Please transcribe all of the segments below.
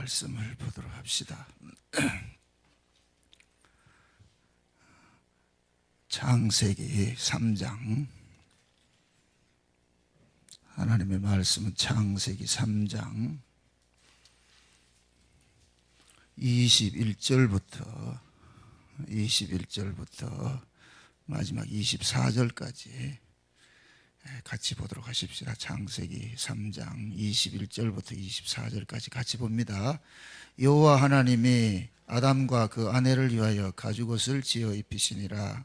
말씀을 보도록 합시다. 창세기 3장, 하나님의 말씀은 창세기 3장 21절부터 마지막 24절까지 같이 보도록 하십시다. 창세기 3장 21절부터 24절까지 같이 봅니다. 여호와 하나님이 아담과 그 아내를 위하여 가죽옷을 지어 입히시니라.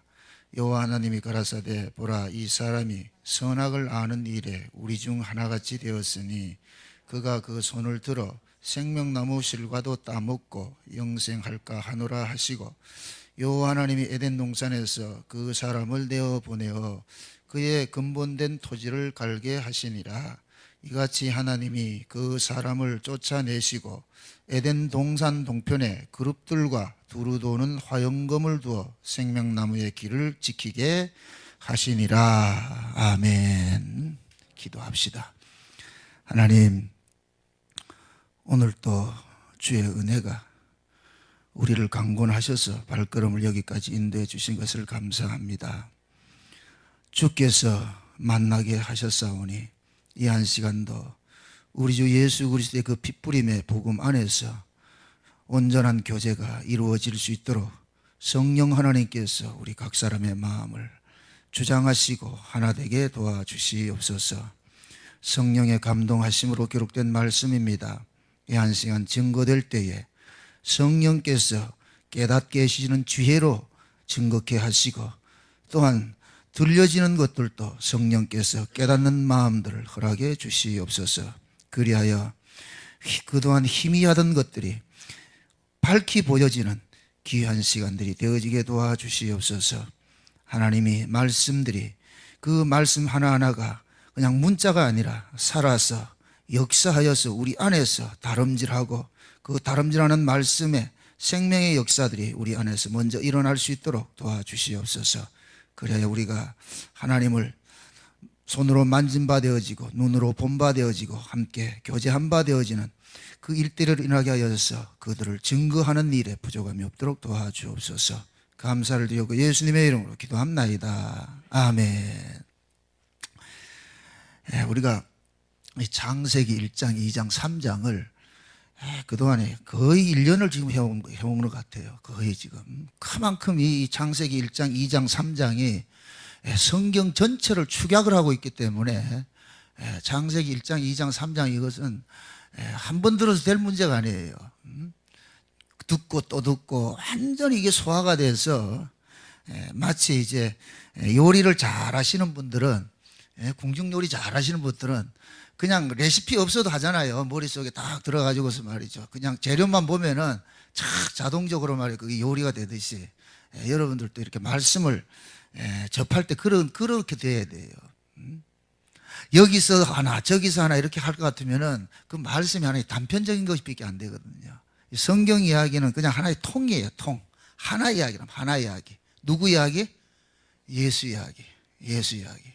여호와 하나님이 가라사대, 보라, 이 사람이 선악을 아는 일에 우리 중 하나같이 되었으니 그가 그 손을 들어 생명나무 실과도 따먹고 영생할까 하노라 하시고, 여호와 하나님이 에덴 동산에서 그 사람을 내어 보내어 그의 근본된 토지를 갈게 하시니라. 이같이 하나님이 그 사람을 쫓아내시고 에덴 동산 동편에 그룹들과 두루 도는 화영검을 두어 생명나무의 길을 지키게 하시니라. 아멘. 기도합시다. 하나님, 오늘 또 주의 은혜가 우리를 강권하셔서 발걸음을 여기까지 인도해 주신 것을 감사합니다. 주께서 만나게 하셨사오니 이 한 시간도 우리 주 예수 그리스도의 그 핏부림의 복음 안에서 온전한 교제가 이루어질 수 있도록 성령 하나님께서 우리 각 사람의 마음을 주장하시고 하나 되게 도와주시옵소서. 성령의 감동하심으로 기록된 말씀입니다. 이 한 시간 증거될 때에 성령께서 깨닫게 하시는 지혜로 증거케 하시고, 또한 들려지는 것들도 성령께서 깨닫는 마음들을 허락해 주시옵소서. 그리하여 그동안 희미하던 것들이 밝히 보여지는 귀한 시간들이 되어지게 도와주시옵소서. 하나님이 말씀들이, 그 말씀 하나하나가 그냥 문자가 아니라 살아서 역사하여서 우리 안에서 다름질하고, 그 다름질하는 말씀의 생명의 역사들이 우리 안에서 먼저 일어날 수 있도록 도와주시옵소서. 그래야 우리가 하나님을 손으로 만진 바 되어지고 눈으로 본 바 되어지고 함께 교제한 바 되어지는 그 일대를 일어나게 하여서 그들을 증거하는 일에 부족함이 없도록 도와주옵소서. 감사를 드리고 예수님의 이름으로 기도합나이다. 아멘. 우리가 창세기 1장, 2장, 3장을 그동안에 거의 1년을 지금 해온 것 같아요. 거의 지금. 그만큼 이 창세기 1장, 2장, 3장이 성경 전체를 축약을 하고 있기 때문에 창세기 1장, 2장, 3장 이것은 한 번 들어서 될 문제가 아니에요. 듣고 또 듣고 완전히 이게 소화가 돼서 마치 이제 요리를 잘 하시는 분들은, 궁중 요리 잘 하시는 분들은 그냥 레시피 없어도 하잖아요. 머릿속에 딱 들어가지고서 말이죠. 그냥 재료만 보면은 착 자동적으로 말이에요. 그게 요리가 되듯이 여러분들도 이렇게 말씀을 접할 때 그렇게 돼야 돼요. 여기서 하나 저기서 하나 이렇게 할 것 같으면은 그 말씀이 하나의 단편적인 것밖에 안 되거든요. 성경 이야기는 그냥 하나의 통이에요. 통. 하나 이야기라면 하나 이야기. 누구 이야기? 예수 이야기. 예수 이야기.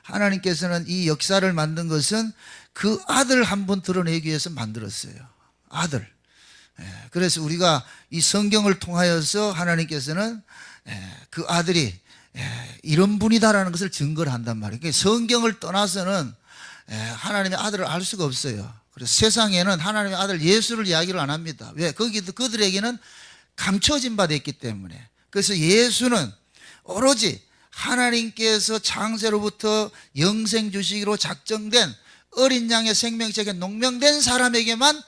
하나님께서는 이 역사를 만든 것은 그 아들 한 번 드러내기 위해서 만들었어요. 아들. 그래서 우리가 이 성경을 통하여서 하나님께서는 그 아들이 이런 분이다라는 것을 증거를 한단 말이에요. 그러니까 성경을 떠나서는 하나님의 아들을 알 수가 없어요. 그래서 세상에는 하나님의 아들 예수를 이야기를 안 합니다. 왜? 그들에게는 감춰진 바 됐기 때문에. 그래서 예수는 오로지 하나님께서 창세로부터 영생 주시기로 작정된 어린 양의 생명책에 농명된 사람에게만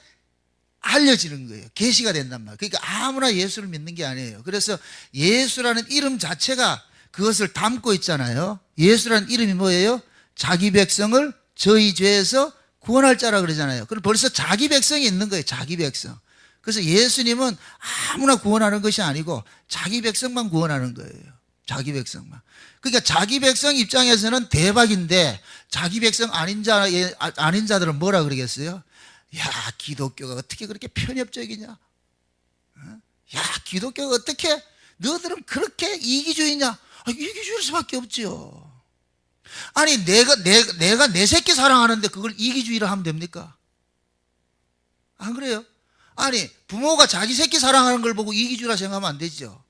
알려지는 거예요. 계시가 된단 말이에요. 그러니까 아무나 예수를 믿는 게 아니에요. 그래서 예수라는 이름 자체가 그것을 담고 있잖아요. 예수라는 이름이 뭐예요? 자기 백성을 저희 죄에서 구원할 자라 그러잖아요. 그럼 벌써 자기 백성이 있는 거예요. 자기 백성. 그래서 예수님은 아무나 구원하는 것이 아니고 자기 백성만 구원하는 거예요. 자기 백성만. 그러니까 자기 백성 입장에서는 대박인데, 자기 백성 아닌 자들은 뭐라 그러겠어요? 야, 기독교가 어떻게 그렇게 편협적이냐? 야, 기독교가 어떻게, 너들은 그렇게 이기주의냐? 이기주의일 수밖에 없죠. 아니, 내가 내 새끼 사랑하는데 그걸 이기주의라 하면 됩니까? 안 그래요? 아니, 부모가 자기 새끼 사랑하는 걸 보고 이기주의라 생각하면 안 되죠.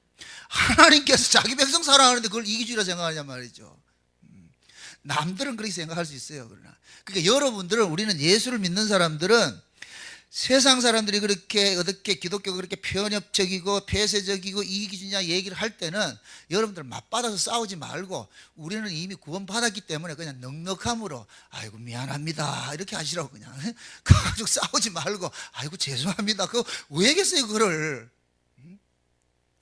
하나님께서 자기 백성 사랑하는데 그걸 이기주의라 생각하냐 말이죠. 남들은 그렇게 생각할 수 있어요. 그러나 그러니까 여러분들은, 우리는 예수를 믿는 사람들은 세상 사람들이 그렇게 어떻게 기독교가 그렇게 편협적이고 폐쇄적이고 이기주의냐 얘기를 할 때는 여러분들 맞받아서 싸우지 말고, 우리는 이미 구원받았기 때문에 그냥 넉넉함으로 아이고 미안합니다 이렇게 하시라고, 그냥 가지고 싸우지 말고 아이고 죄송합니다. 그거 왜 하겠어요 그거를.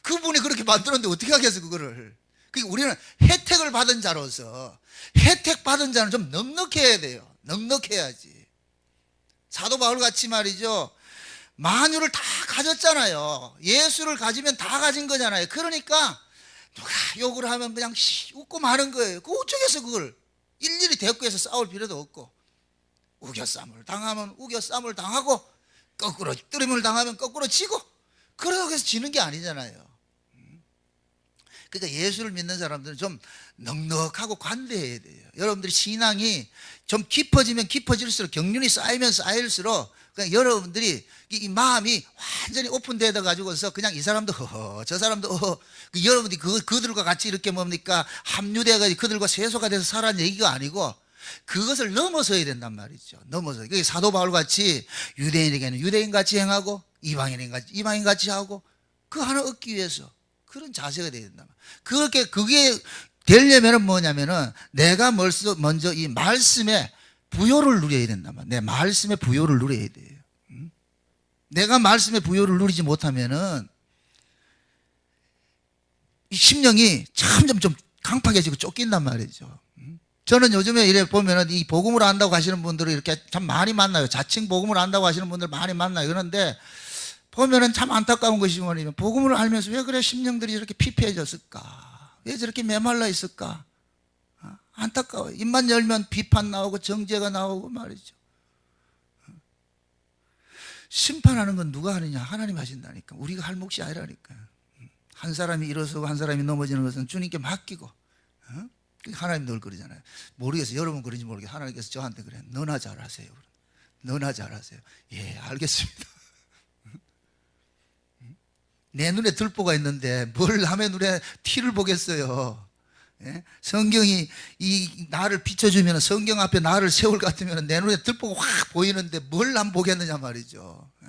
그분이 그렇게 만들었는데 어떻게 하겠어요 그거를. 그러니까 우리는 혜택을 받은 자로서, 혜택 받은 자는 좀 넉넉해야 돼요. 넉넉해야지. 사도 바울 같이 말이죠, 만유를 다 가졌잖아요. 예수를 가지면 다 가진 거잖아요. 그러니까 누가 욕을 하면 그냥 웃고 마는 거예요. 그 어쩌겠어 그걸. 일일이 대꾸해서 싸울 필요도 없고, 우겨쌈을 당하면 우겨쌈을 당하고, 거꾸로 뜨림을 당하면 거꾸로 치고, 그러고 해서 지는 게 아니잖아요. 그러니까 예수를 믿는 사람들은 좀 넉넉하고 관대해야 돼요. 여러분들이 신앙이 좀 깊어지면 깊어질수록, 경륜이 쌓이면 쌓일수록, 그냥 여러분들이 이 마음이 완전히 오픈되어 가지고서 그냥 이 사람도 허허 저 사람도 허허, 여러분들이 그들과 같이 이렇게 뭡니까 합류되어 가지고 그들과 세소가 돼서 살아는 얘기가 아니고, 그것을 넘어서야 된단 말이죠. 넘어서. 그게 사도 바울 같이 유대인에게는 유대인 같이 행하고 이방인에게는 이방인 같이 하고, 그 하나 얻기 위해서 그런 자세가 돼야 된다. 그게 되려면은 뭐냐면은, 내가 먼저 이 말씀의 부요를 누려야 된다. 내 말씀의 부요를 누려야 돼요. 내가 말씀의 부요를 누리지 못하면은 이 심령이 점점 좀 강팍해지고 쫓긴단 말이죠. 저는 요즘에 이래 보면은 이 복음을 안다고 하시는 분들을 이렇게 참 많이 만나요. 자칭 복음을 안다고 하시는 분들 많이 만나요. 그런데 보면은 참 안타까운 것이 뭐냐면, 복음을 알면서 왜 그래 심령들이 이렇게 피폐해졌을까? 왜 저렇게 메말라 있을까? 안타까워요. 입만 열면 비판 나오고 정죄가 나오고 말이죠. 심판하는 건 누가 하느냐? 하나님 하신다니까. 우리가 할 몫이 아니라니까. 한 사람이 일어서고 한 사람이 넘어지는 것은 주님께 맡기고, 하나님 늘 그러잖아요. 모르겠어요. 여러분 그런지 모르겠어요. 하나님께서 저한테 그래. 너나 잘하세요. 너나 잘하세요. 예, 알겠습니다. 내 눈에 들보가 있는데 뭘 남의 눈에 티를 보겠어요. 예? 성경이 이 나를 비춰주면, 성경 앞에 나를 세울 것 같으면 내 눈에 들보가 확 보이는데 뭘 안 보겠느냐 말이죠. 예.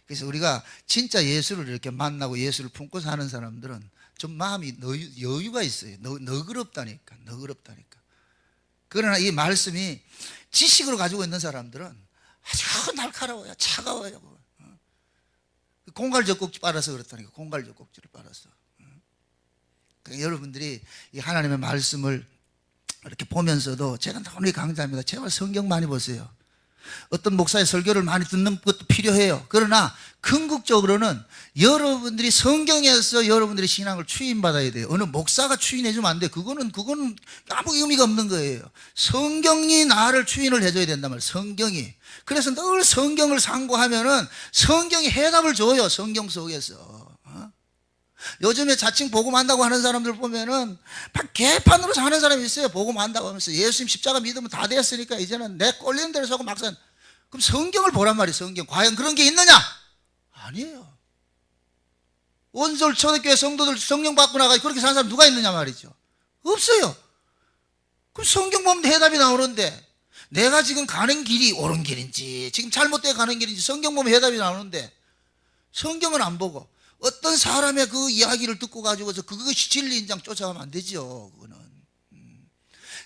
그래서 우리가 진짜 예수를 이렇게 만나고 예수를 품고 사는 사람들은 좀 마음이 여유가 있어요. 너그럽다니까. 너그럽다니까. 그러나 이 말씀이 지식으로 가지고 있는 사람들은 아주 날카로워요. 차가워요. 공갈젖꼭지 빨아서 그렇다니까. 공갈젖꼭지를 빨아서. 그러니까 여러분들이 이 하나님의 말씀을 이렇게 보면서도, 제가 너무 강조합니다. 제발 성경 많이 보세요. 어떤 목사의 설교를 많이 듣는 것도 필요해요. 그러나 궁극적으로는 여러분들이 성경에서 여러분들의 신앙을 추인받아야 돼요. 어느 목사가 추인해주면 안 돼요. 그거는 아무 의미가 없는 거예요. 성경이 나를 추인을 해줘야 된단 말이에요. 성경이. 그래서 늘 성경을 상고하면은 성경이 해답을 줘요. 성경 속에서. 요즘에 자칭 복음한다고 하는 사람들 보면은 막 개판으로 사는 사람이 있어요. 복음한다고 하면서 예수님 십자가 믿으면 다 됐으니까 이제는 내 꼴리는 대로 사고 막상. 그럼 성경을 보란 말이에요. 성경. 과연 그런 게 있느냐? 아니에요. 온솔 초대교회 성도들 성령 받고 나가서 그렇게 사는 사람 누가 있느냐 말이죠. 없어요. 그럼 성경 보면 해답이 나오는데, 내가 지금 가는 길이 옳은 길인지 지금 잘못되어 가는 길인지 성경 보면 해답이 나오는데, 성경은 안 보고 어떤 사람의 그 이야기를 듣고 가지고서 그것이 진리인 장 쫓아가면 안 되죠. 그거는.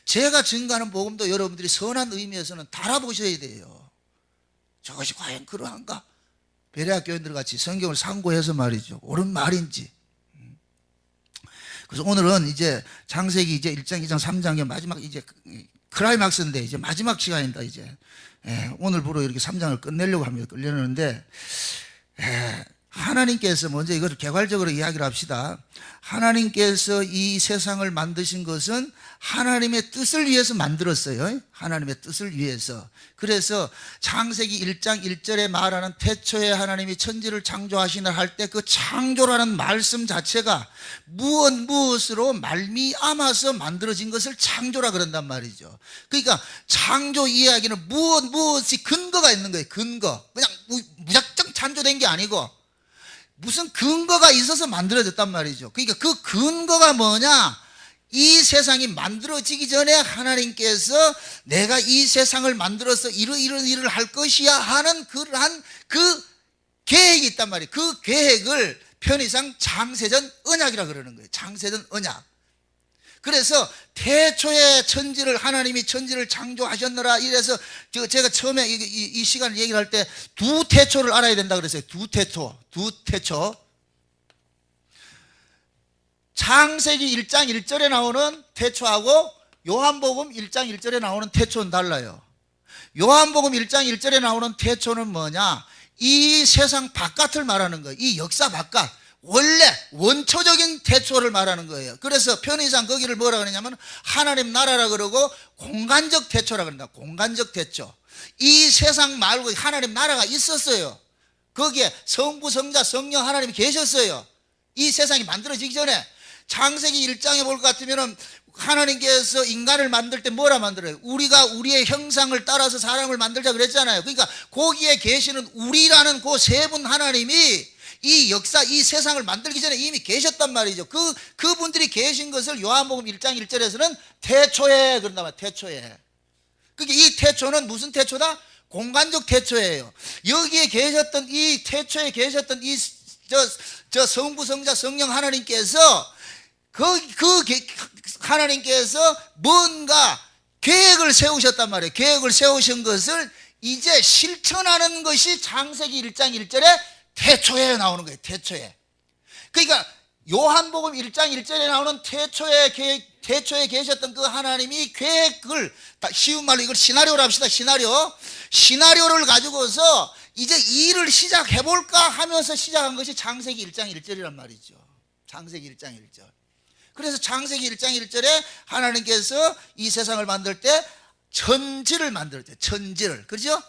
제가 증거하는 복음도 여러분들이 선한 의미에서는 달아보셔야 돼요. 저것이 과연 그러한가? 베레아 교인들 같이 성경을 상고해서 말이죠. 옳은 말인지. 그래서 오늘은 이제 창세기 이제 1장, 2장, 3장의 마지막 이제 클라이막스인데 이제 마지막 시간입니다. 이제 오늘부로 이렇게 3장을 끝내려고 합니다. 끝내는데 하나님께서 먼저 이걸 개괄적으로 이야기를 합시다. 하나님께서 이 세상을 만드신 것은 하나님의 뜻을 위해서 만들었어요. 하나님의 뜻을 위해서. 그래서 창세기 1장 1절에 말하는 태초에 하나님이 천지를 창조하시나 할 때 그 창조라는 말씀 자체가 무엇으로 말미암아서 만들어진 것을 창조라 그런단 말이죠. 그러니까 창조 이야기는 무엇이 근거가 있는 거예요. 근거. 그냥 무작정 창조된 게 아니고 무슨 근거가 있어서 만들어졌단 말이죠. 그러니까 그 근거가 뭐냐? 이 세상이 만들어지기 전에 하나님께서 내가 이 세상을 만들어서 이런 일을 할 것이야 하는 그러한 그 계획이 있단 말이에요. 그 계획을 편의상 창세전 언약이라 그러는 거예요. 창세전 언약. 그래서 태초에 하나님이 천지를 창조하셨느라 이래서 제가 처음에 이 시간을 얘기를 할 때 두 태초를 알아야 된다 그랬어요. 두 태초. 창세기 1장 1절에 나오는 태초하고 요한복음 1장 1절에 나오는 태초는 달라요. 요한복음 1장 1절에 나오는 태초는 뭐냐? 이 세상 바깥을 말하는 거예요. 이 역사 바깥. 원래 원초적인 태초를 말하는 거예요. 그래서 편의상 거기를 뭐라 그러냐면 하나님 나라라 그러고 공간적 태초라 그런다. 공간적 태초. 이 세상 말고 하나님 나라가 있었어요. 거기에 성부, 성자, 성령 하나님이 계셨어요. 이 세상이 만들어지기 전에. 창세기 1장에 볼 것 같으면 하나님께서 인간을 만들 때 뭐라 만들어요? 우리가 우리의 형상을 따라서 사람을 만들자 그랬잖아요. 그러니까 거기에 계시는 우리라는 그 세 분 하나님이 이 역사, 이 세상을 만들기 전에 이미 계셨단 말이죠. 그분들이 계신 것을 요한복음 1장 1절에서는 태초에 그런단 말이에요. 태초에. 그러니까 이 태초는 무슨 태초다? 공간적 태초예요. 여기에 계셨던 이 태초에 계셨던 저 성부, 성자, 성령 하나님께서 하나님께서 뭔가 계획을 세우셨단 말이에요. 계획을 세우신 것을 이제 실천하는 것이 창세기 1장 1절에 태초에 나오는 거예요. 태초에. 그러니까 요한복음 1장 1절에 나오는 태초에 계셨던 그 하나님이 계획을, 쉬운 말로 이걸 시나리오로 합시다. 시나리오를 가지고서 이제 일을 시작해볼까 하면서 시작한 것이 창세기 1장 1절이란 말이죠. 창세기 1장 1절. 그래서 창세기 1장 1절에 하나님께서 이 세상을 만들 때 천지를 만들었대요. 천지를. 그렇죠?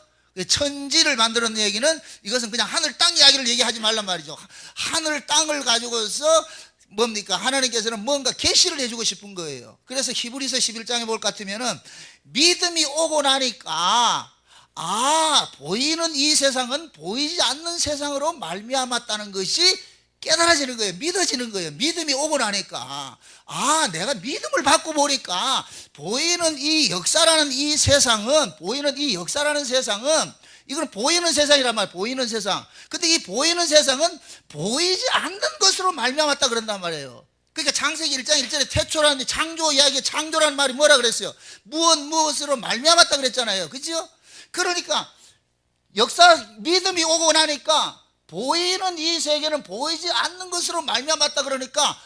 천지를 만들었는 얘기는 이것은 그냥 하늘 땅 이야기를 얘기하지 말란 말이죠. 하늘 땅을 가지고서 뭡니까? 하나님께서는 뭔가 계시를 해주고 싶은 거예요. 그래서 히브리서 11장에 볼 것 같으면은 믿음이 오고 나니까 보이는 이 세상은 보이지 않는 세상으로 말미암았다는 것이 깨달아지는 거예요. 믿어지는 거예요. 믿음이 오고 나니까 내가 믿음을 받고 보니까 보이는 이 역사라는 세상은 이건 보이는 세상이란 말이에요. 보이는 세상. 근데 이 보이는 세상은 보이지 않는 것으로 말미암았다 그런단 말이에요. 그러니까 창세기 1장 1절에 태초라는 창조 이야기, 창조라는 말이 뭐라 그랬어요? 무엇으로 말미암았다 그랬잖아요. 그죠? 그러니까 믿음이 오고 나니까 보이는 이 세계는 보이지 않는 것으로 말미암았다 그러니까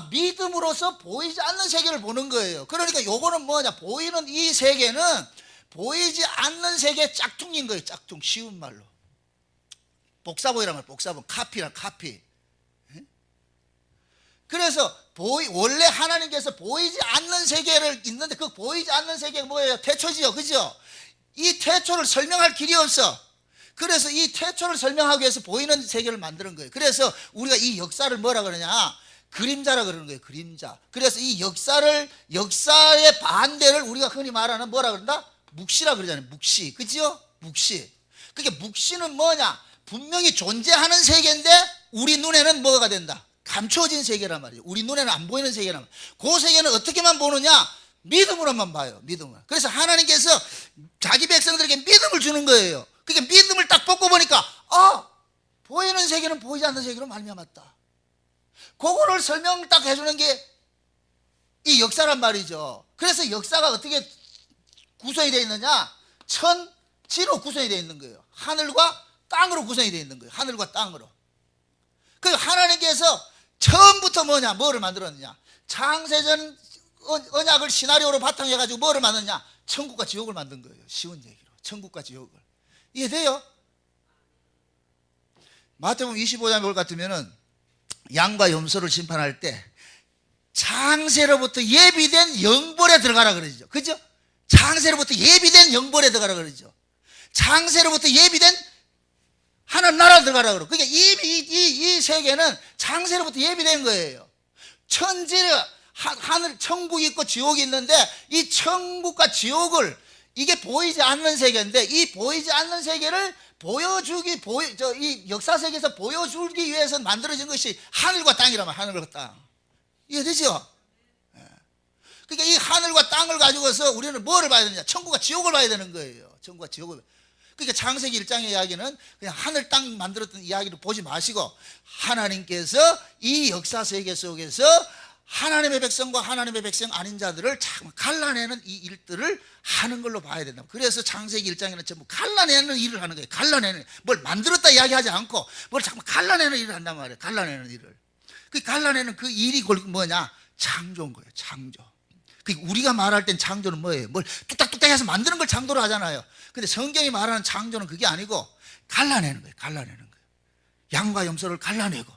믿음으로서 보이지 않는 세계를 보는 거예요. 그러니까 요거는 뭐냐? 보이는 이 세계는 보이지 않는 세계의 짝퉁인 거예요. 짝퉁. 쉬운 말로. 복사본이란 말이에요. 복사본. 카피. 그래서 원래 하나님께서 보이지 않는 세계를 있는데 그 보이지 않는 세계가 뭐예요? 태초지요. 그죠? 이 태초를 설명할 길이 없어. 그래서 이 태초를 설명하기 위해서 보이는 세계를 만드는 거예요. 그래서 우리가 이 역사를 뭐라 그러냐? 그림자라 그러는 거예요. 그림자. 그래서 이 역사의 반대를 우리가 흔히 말하는 뭐라 그런다? 묵시라 그러잖아요. 묵시. 그죠? 묵시. 그게 묵시는 뭐냐? 분명히 존재하는 세계인데 우리 눈에는 뭐가 된다? 감춰진 세계란 말이에요. 우리 눈에는 안 보이는 세계란 말이에요. 그 세계는 어떻게만 보느냐? 믿음으로만 봐요. 믿음으로. 그래서 하나님께서 자기 백성들에게 믿음을 주는 거예요. 그러니까 믿음을 딱 뽑고 보니까 보이는 세계는 보이지 않는 세계로 말미암았다. 그거를 설명 딱 해주는 게 이 역사란 말이죠. 그래서 역사가 어떻게 구성이 되어 있느냐? 천지로 구성이 되어 있는 거예요. 하늘과 땅으로 구성이 되어 있는 거예요. 하늘과 땅으로. 그러니까 하나님께서 처음부터 뭐를 만들었느냐? 창세전 언약을 시나리오로 바탕에 가지고 뭐를 만드냐? 천국과 지옥을 만든 거예요. 쉬운 얘기로. 천국과 지옥을. 이해돼요? 마태복음 25장에 볼 것 같으면은 양과 염소를 심판할 때 창세로부터 예비된 영벌에 들어가라 그러죠. 그죠? 창세로부터 예비된 영벌에 들어가라 그러죠. 창세로부터 예비된 하나님 나라 들어가라 그러고. 그러니까 이미 이 세계는 창세로부터 예비된 거예요. 천지를 하늘 천국이 있고 지옥이 있는데 이 천국과 지옥을 이게 보이지 않는 세계인데 이 보이지 않는 세계를 이 역사 세계에서 보여주기 위해서 만들어진 것이 하늘과 땅이라면 하늘과 땅. 이해되죠? 그러니까 이 하늘과 땅을 가지고서 우리는 뭐를 봐야 되느냐? 천국과 지옥을 봐야 되는 거예요. 천국과 지옥을. 그러니까 창세기 1장의 이야기는 그냥 하늘 땅 만들었던 이야기를 보지 마시고 하나님께서 이 역사 세계 속에서 하나님의 백성과 하나님의 백성 아닌 자들을 참 갈라내는 이 일들을 하는 걸로 봐야 된다. 그래서 창세기 1장에는 전부 갈라내는 일을 하는 거예요. 갈라내는, 뭘 만들었다 이야기하지 않고 뭘 자꾸 갈라내는 일을 한단 말이에요. 갈라내는 일을. 그 갈라내는 그 일이 뭐냐? 창조인 거예요. 창조. 우리가 말할 땐 창조는 뭐예요? 뭘 뚝딱뚝딱 해서 만드는 걸 창조로 하잖아요. 근데 성경이 말하는 창조는 그게 아니고 갈라내는 거예요. 갈라내는 거예요. 양과 염소를 갈라내고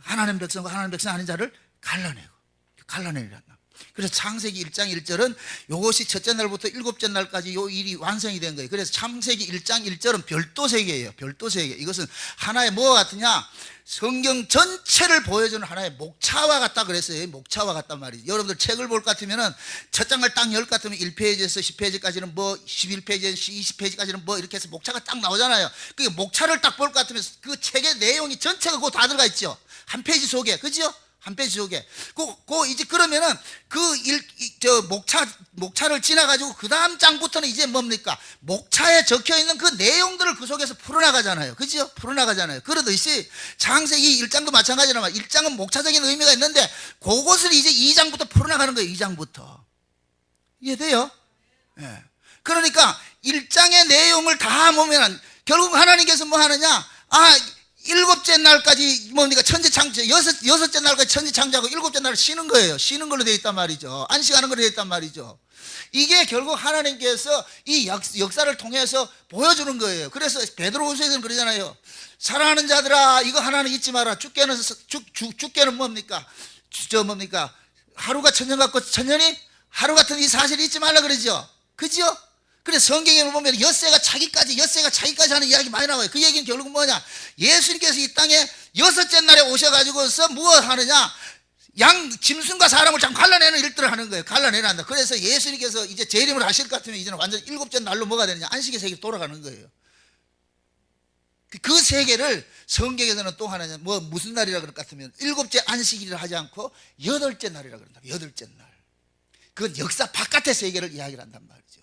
하나님 백성과 하나님 백성 아닌 자를 갈라내란다. 그래서 창세기 1장 1절은 이것이 첫째 날부터 일곱째 날까지 이 일이 완성이 된 거예요. 그래서 창세기 1장 1절은 별도 세계예요. 별도 세계. 이것은 하나의 뭐와 같으냐? 성경 전체를 보여주는 하나의 목차와 같다 그랬어요. 목차와 같단 말이죠. 여러분들 책을 볼 것 같으면은 첫 장을 딱 열 것 같으면 1페이지에서 10페이지까지는 뭐, 11페이지에서 20페이지까지는 뭐 이렇게 해서 목차가 딱 나오잖아요. 그 목차를 딱 볼 것 같으면 그 책의 내용이 전체가 그거 다 들어가 있죠. 한 페이지 속에. 그죠? 한 페이지 속에. 이제 그러면은 목차를 지나가지고 그 다음 장부터는 이제 뭡니까? 목차에 적혀 있는 그 내용들을 그 속에서 풀어나가잖아요. 그죠? 풀어나가잖아요. 그러듯이 창세기 1장도 마찬가지라면 1장은 목차적인 의미가 있는데 그것을 이제 2장부터 풀어나가는 거예요. 2장부터. 이해돼요? 예. 그러니까 1장의 내용을 다 보면 결국 하나님께서 뭐 하느냐? 일곱째 날까지 뭡니까? 천지 창조, 여섯째 날까지 천지 창조하고 일곱째 날을 쉬는 거예요. 쉬는 걸로 되어 있단 말이죠. 안식하는 걸로 되어 있단 말이죠. 이게 결국 하나님께서 이 역사를 통해서 보여주는 거예요. 그래서 베드로후서에서는 그러잖아요. 사랑하는 자들아, 이거 하나는 잊지 마라. 죽게는 뭡니까? 하루가 천년 같고 천년이 하루 같은 이 사실을 잊지 말라 그러죠. 그죠? 그래서 성경에 보면 엿새가 차기까지 하는 이야기 많이 나와요. 그 얘기는 결국 뭐냐? 예수님께서 이 땅에 여섯째 날에 오셔가지고서 무엇 하느냐? 짐승과 사람을 참 갈라내는 일들을 하는 거예요. 갈라내란다. 그래서 예수님께서 이제 재림을 하실 것 같으면 이제는 완전 일곱째 날로 뭐가 되느냐? 안식의 세계로 돌아가는 거예요. 그 세계를 성경에서는 또 하나냐? 무슨 날이라 그럴 것 같으면 일곱째 안식일이라 하지 않고 여덟째 날이라 그런다. 여덟째 날. 그건 역사 바깥의 세계를 이야기를 한단 말이죠.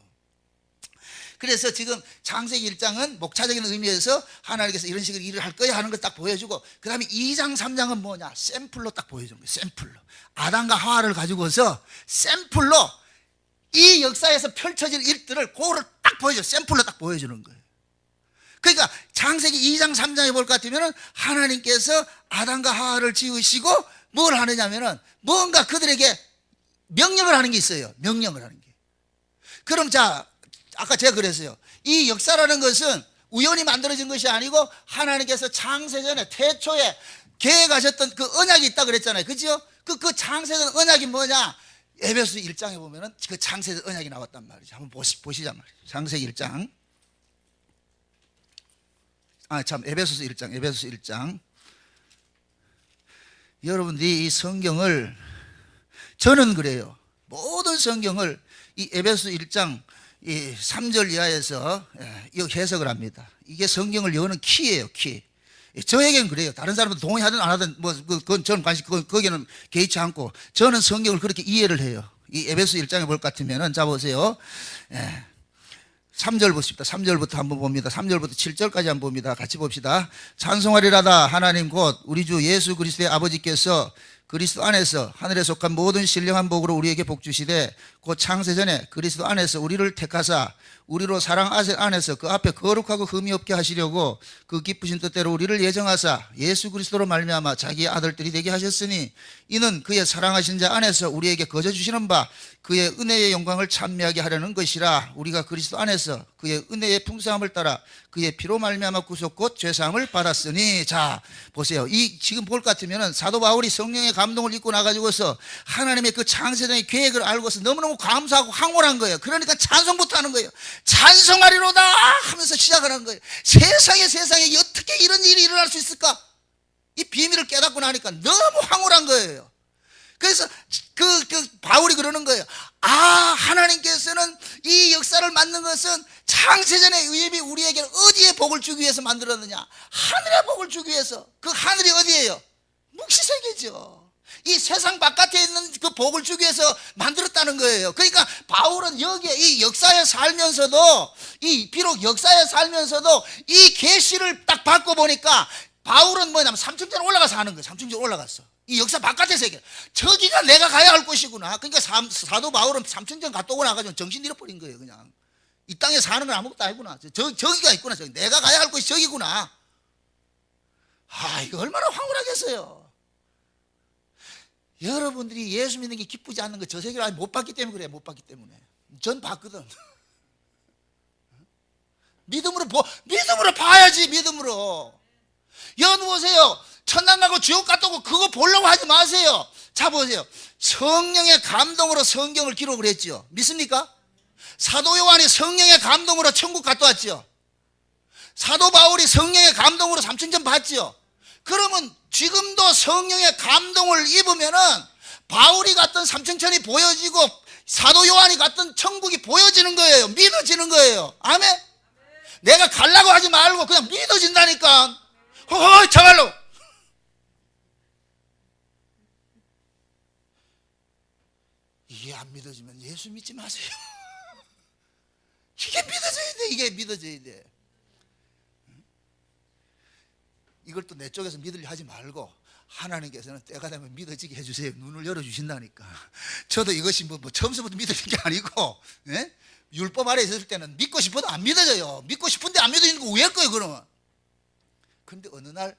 그래서 지금 창세기 1장은 목차적인 의미에서 하나님께서 이런 식으로 일을 할 거야 하는 걸 딱 보여주고, 그 다음에 2장 3장은 뭐냐? 샘플로 딱 보여주는 거예요. 샘플로. 아담과 하와를 가지고서 샘플로 이 역사에서 펼쳐질 일들을 그거를 딱 보여줘요. 샘플로 딱 보여주는 거예요. 그러니까 창세기 2장 3장에 볼 것 같으면 하나님께서 아담과 하와를 지으시고 뭘 하느냐면은 뭔가 그들에게 명령을 하는 게 있어요. 명령을 하는 게. 그럼 자, 아까 제가 그랬어요. 이 역사라는 것은 우연히 만들어진 것이 아니고 하나님께서 창세전에 태초에 계획하셨던 그 언약이 있다 그랬잖아요. 그죠? 그 창세전 언약이 뭐냐? 에베소 1장에 보면은 그 창세전 언약이 나왔단 말이죠. 한번 보시자 말이죠. 창세기 1장. 에베소서 1장. 여러분들이 이 성경을, 저는 그래요. 모든 성경을 이 에베소 1장 이 3절 이하에서 해석을 합니다. 이게 성경을 여는 키예요, 키. 저에겐 그래요. 다른 사람은 동의하든 안 하든 그건 저는 거기는 개의치 않고 저는 성경을 그렇게 이해를 해요. 이 에베소 1장에 볼 것 같으면은, 자 보세요. 3절 보십니다. 3절부터 한번 봅니다. 3절부터 7절까지 한번 봅니다. 같이 봅시다. 찬송하리라다 하나님 곧 우리 주 예수 그리스도의 아버지께서 그리스도 안에서 하늘에 속한 모든 신령한 복으로 우리에게 복 주시되 곧 창세전에 그리스도 안에서 우리를 택하사 우리로 사랑 안에서 그 앞에 거룩하고 흠이 없게 하시려고 그 기쁘신 뜻대로 우리를 예정하사 예수 그리스도로 말미암아 자기의 아들들이 되게 하셨으니 이는 그의 사랑하신 자 안에서 우리에게 거저 주시는 바 그의 은혜의 영광을 찬미하게 하려는 것이라. 우리가 그리스도 안에서 그의 은혜의 풍성함을 따라 그의 피로 말미암아 구속 곧 죄사함을 받았으니. 자 보세요. 이 지금 볼 것 같으면은 사도 바울이 성령의 감동을 입고 나가지고서 하나님의 그 창세전의 계획을 알고서 너무너무 감사하고 황홀한 거예요. 그러니까 찬송부터 하는 거예요. 찬송하리로다 하면서 시작하는 거예요. 세상에 어떻게 이런 일이 일어날 수 있을까? 이 비밀을 깨닫고 나니까 너무 황홀한 거예요. 그래서 바울이 그러는 거예요. 아, 하나님께서는 이 역사를 만든 것은 창세전의 의협이 우리에게 어디에 복을 주기 위해서 만들었느냐? 하늘의 복을 주기 위해서. 그 하늘이 어디예요? 묵시세계죠. 이 세상 바깥에 있는 그 복을 주기 위해서 만들었다는 거예요. 그러니까 바울은 여기에 이 역사에 살면서도 비록 역사에 살면서도 이 계시를 딱 받고 보니까 바울은 뭐냐면 삼층전 올라가서 하는 거예요. 삼층전 올라갔어. 이 역사 바깥의 세계. 저기가 내가 가야 할 곳이구나. 그러니까 사도 바울은 삼층전 갔다 오고 나가지고 정신 잃어버린 거예요. 그냥 이 땅에 사는 건 아무것도 아니구나. 저기가 있구나. 내가 가야 할 곳이 저기구나. 아, 이거 얼마나 황홀하겠어요. 여러분들이 예수 믿는 게 기쁘지 않는 거 저 세계를 아직 못 봤기 때문에 그래요. 못 봤기 때문에. 전 봤거든. 믿음으로 봐야지. 믿음으로. 여러분 보세요. 천당 가고 지옥 갔다 오고 그거 보려고 하지 마세요. 자 보세요. 성령의 감동으로 성경을 기록을 했죠. 믿습니까? 사도 요한이 성령의 감동으로 천국 갔다 왔죠. 사도 바울이 성령의 감동으로 삼층전 봤죠. 그러면 지금도 성령의 감동을 입으면은 바울이 갔던 삼층천이 보여지고 사도 요한이 갔던 천국이 보여지는 거예요. 믿어지는 거예요. 아멘? 내가 가려고 하지 말고 그냥 믿어진다니까. 허허, 정말로. 이게 안 믿어지면 예수 믿지 마세요. 이게 믿어져야 돼. 이게 믿어져야 돼. 이걸 또 내 쪽에서 믿으려 하지 말고 하나님께서는 때가 되면 믿어지게 해주세요. 눈을 열어주신다니까. 저도 이것이 뭐 처음부터 믿어진 게 아니고, 예? 율법 아래 있을 때는 믿고 싶어도 안 믿어져요. 믿고 싶은데 안 믿어지는 거 왜 거예요, 그러면? 근데 어느 날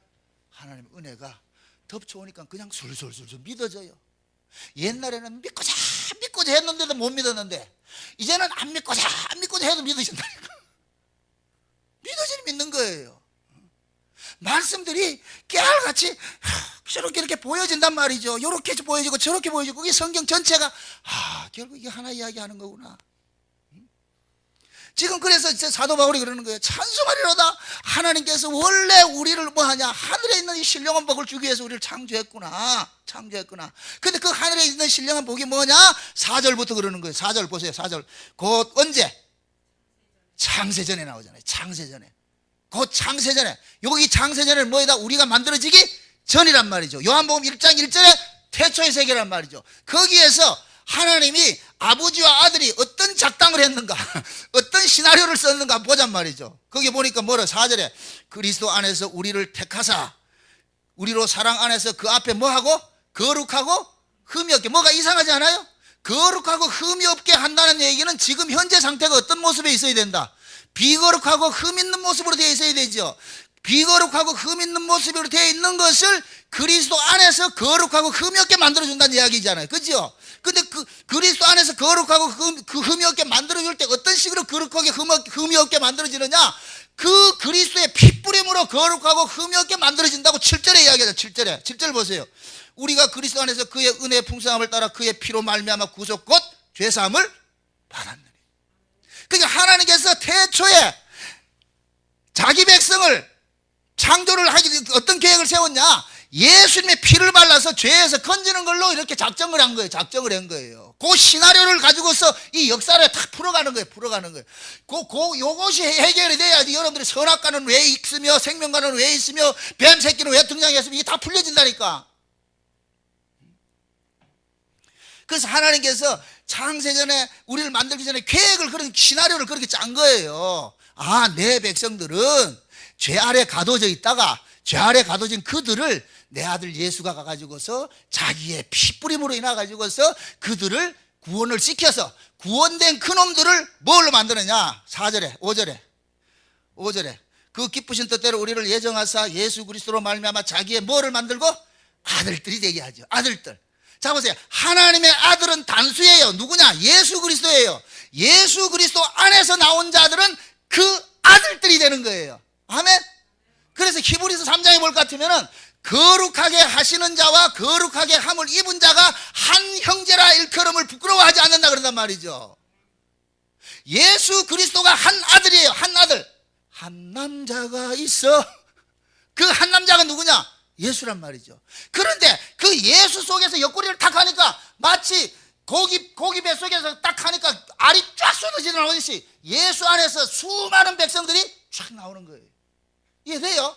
하나님의 은혜가 덮쳐오니까 그냥 술술술술 믿어져요. 옛날에는 믿고자 했는데도 못 믿었는데 이제는 안 믿고자 해도 믿어진다니까. 믿어지니 믿는 거예요. 말씀들이 깨알같이 저렇게 이렇게 보여진단 말이죠. 이렇게 보여지고 저렇게 보여지고 그게 성경 전체가 결국 이게 하나 이야기하는 거구나. 지금 그래서 사도 바울이 그러는 거예요. 찬송하리로다. 하나님께서 원래 우리를 뭐하냐, 하늘에 있는 이 신령한 복을 주기 위해서 우리를 창조했구나. 근데 그 하늘에 있는 신령한 복이 뭐냐? 4절부터 그러는 거예요. 4절 보세요. 4절. 곧 언제? 창세전에 나오잖아요. 창세전에. 곧 창세전에. 여기 창세전에는 뭐에다? 우리가 만들어지기 전이란 말이죠. 요한복음 1장 1절에 태초의 세계란 말이죠. 거기에서 하나님이 아버지와 아들이 어떤 작당을 했는가, 어떤 시나리오를 썼는가 보잔 말이죠. 거기 보니까 뭐라? 4절에 그리스도 안에서 우리를 택하사 우리로 사랑 안에서 그 앞에 뭐하고? 거룩하고 흠이 없게. 뭐가 이상하지 않아요? 거룩하고 흠이 없게 한다는 얘기는 지금 현재 상태가 어떤 모습에 있어야 된다? 비거룩하고 흠 있는 모습으로 되어 있어야 되죠. 비거룩하고 흠 있는 모습으로 되어 있는 것을 그리스도 안에서 거룩하고 흠이 없게 만들어준다는 이야기잖아요. 그죠? 근데 그리스도 안에서 거룩하고 흠이 없게 만들어줄 때 어떤 식으로 거룩하게 흠이 없게 만들어지느냐? 그 그리스도의 핏부림으로 거룩하고 흠이 없게 만들어진다고 7절에 이야기하죠. 7절 보세요. 우리가 그리스도 안에서 그의 은혜의 풍성함을 따라 그의 피로 말미암아 구속 곧 죄사함을 받았느니. 그러니까 하나님께서 태초에 자기 백성을 창조를 하기 위해 어떤 계획을 세웠냐? 예수님의 피를 발라서 죄에서 건지는 걸로 이렇게 작정을 한 거예요. 그 시나리오를 가지고서 이 역사를 다 풀어가는 거예요. 요것이 해결이 돼야지 여러분들이 선악과는 왜 있으며 생명과는 왜 있으며 뱀 새끼는 왜 등장했으며 이게 다 풀려진다니까. 그래서 하나님께서 창세전에 우리를 만들기 전에 계획을, 그런 시나리오를 그렇게 짠 거예요. 내 백성들은 죄 아래 가둬져 있다가 죄 아래 가둬진 그들을 내 아들 예수가 가가지고서 자기의 피뿌림으로 인해가지고서 그들을 구원을 시켜서 구원된 그놈들을 뭘로 만드느냐? 4절에 5절에 그 기쁘신 뜻대로 우리를 예정하사 예수 그리스도로 말미암아 자기의 뭐를 만들고? 아들들이 되게 하죠. 아들들. 자 보세요. 하나님의 아들은 단수예요. 누구냐? 예수 그리스도예요. 예수 그리스도 안에서 나온 자들은 그 아들들이 되는 거예요. 아멘. 그래서 히브리서 3장에 볼 것 같으면은 거룩하게 하시는 자와 거룩하게 함을 입은 자가 한 형제라 일컬음을 부끄러워하지 않는다 그런단 말이죠. 예수 그리스도가 한 아들이에요. 한 아들. 한 남자가 있어. 그 한 남자가 누구냐? 예수란 말이죠. 그런데 그 예수 속에서 옆구리를 탁 하니까 마치 고기 뱃속에서 딱 하니까 알이 쫙 쏟아지는 오듯이 예수 안에서 수많은 백성들이 쫙 나오는 거예요. 이해돼요?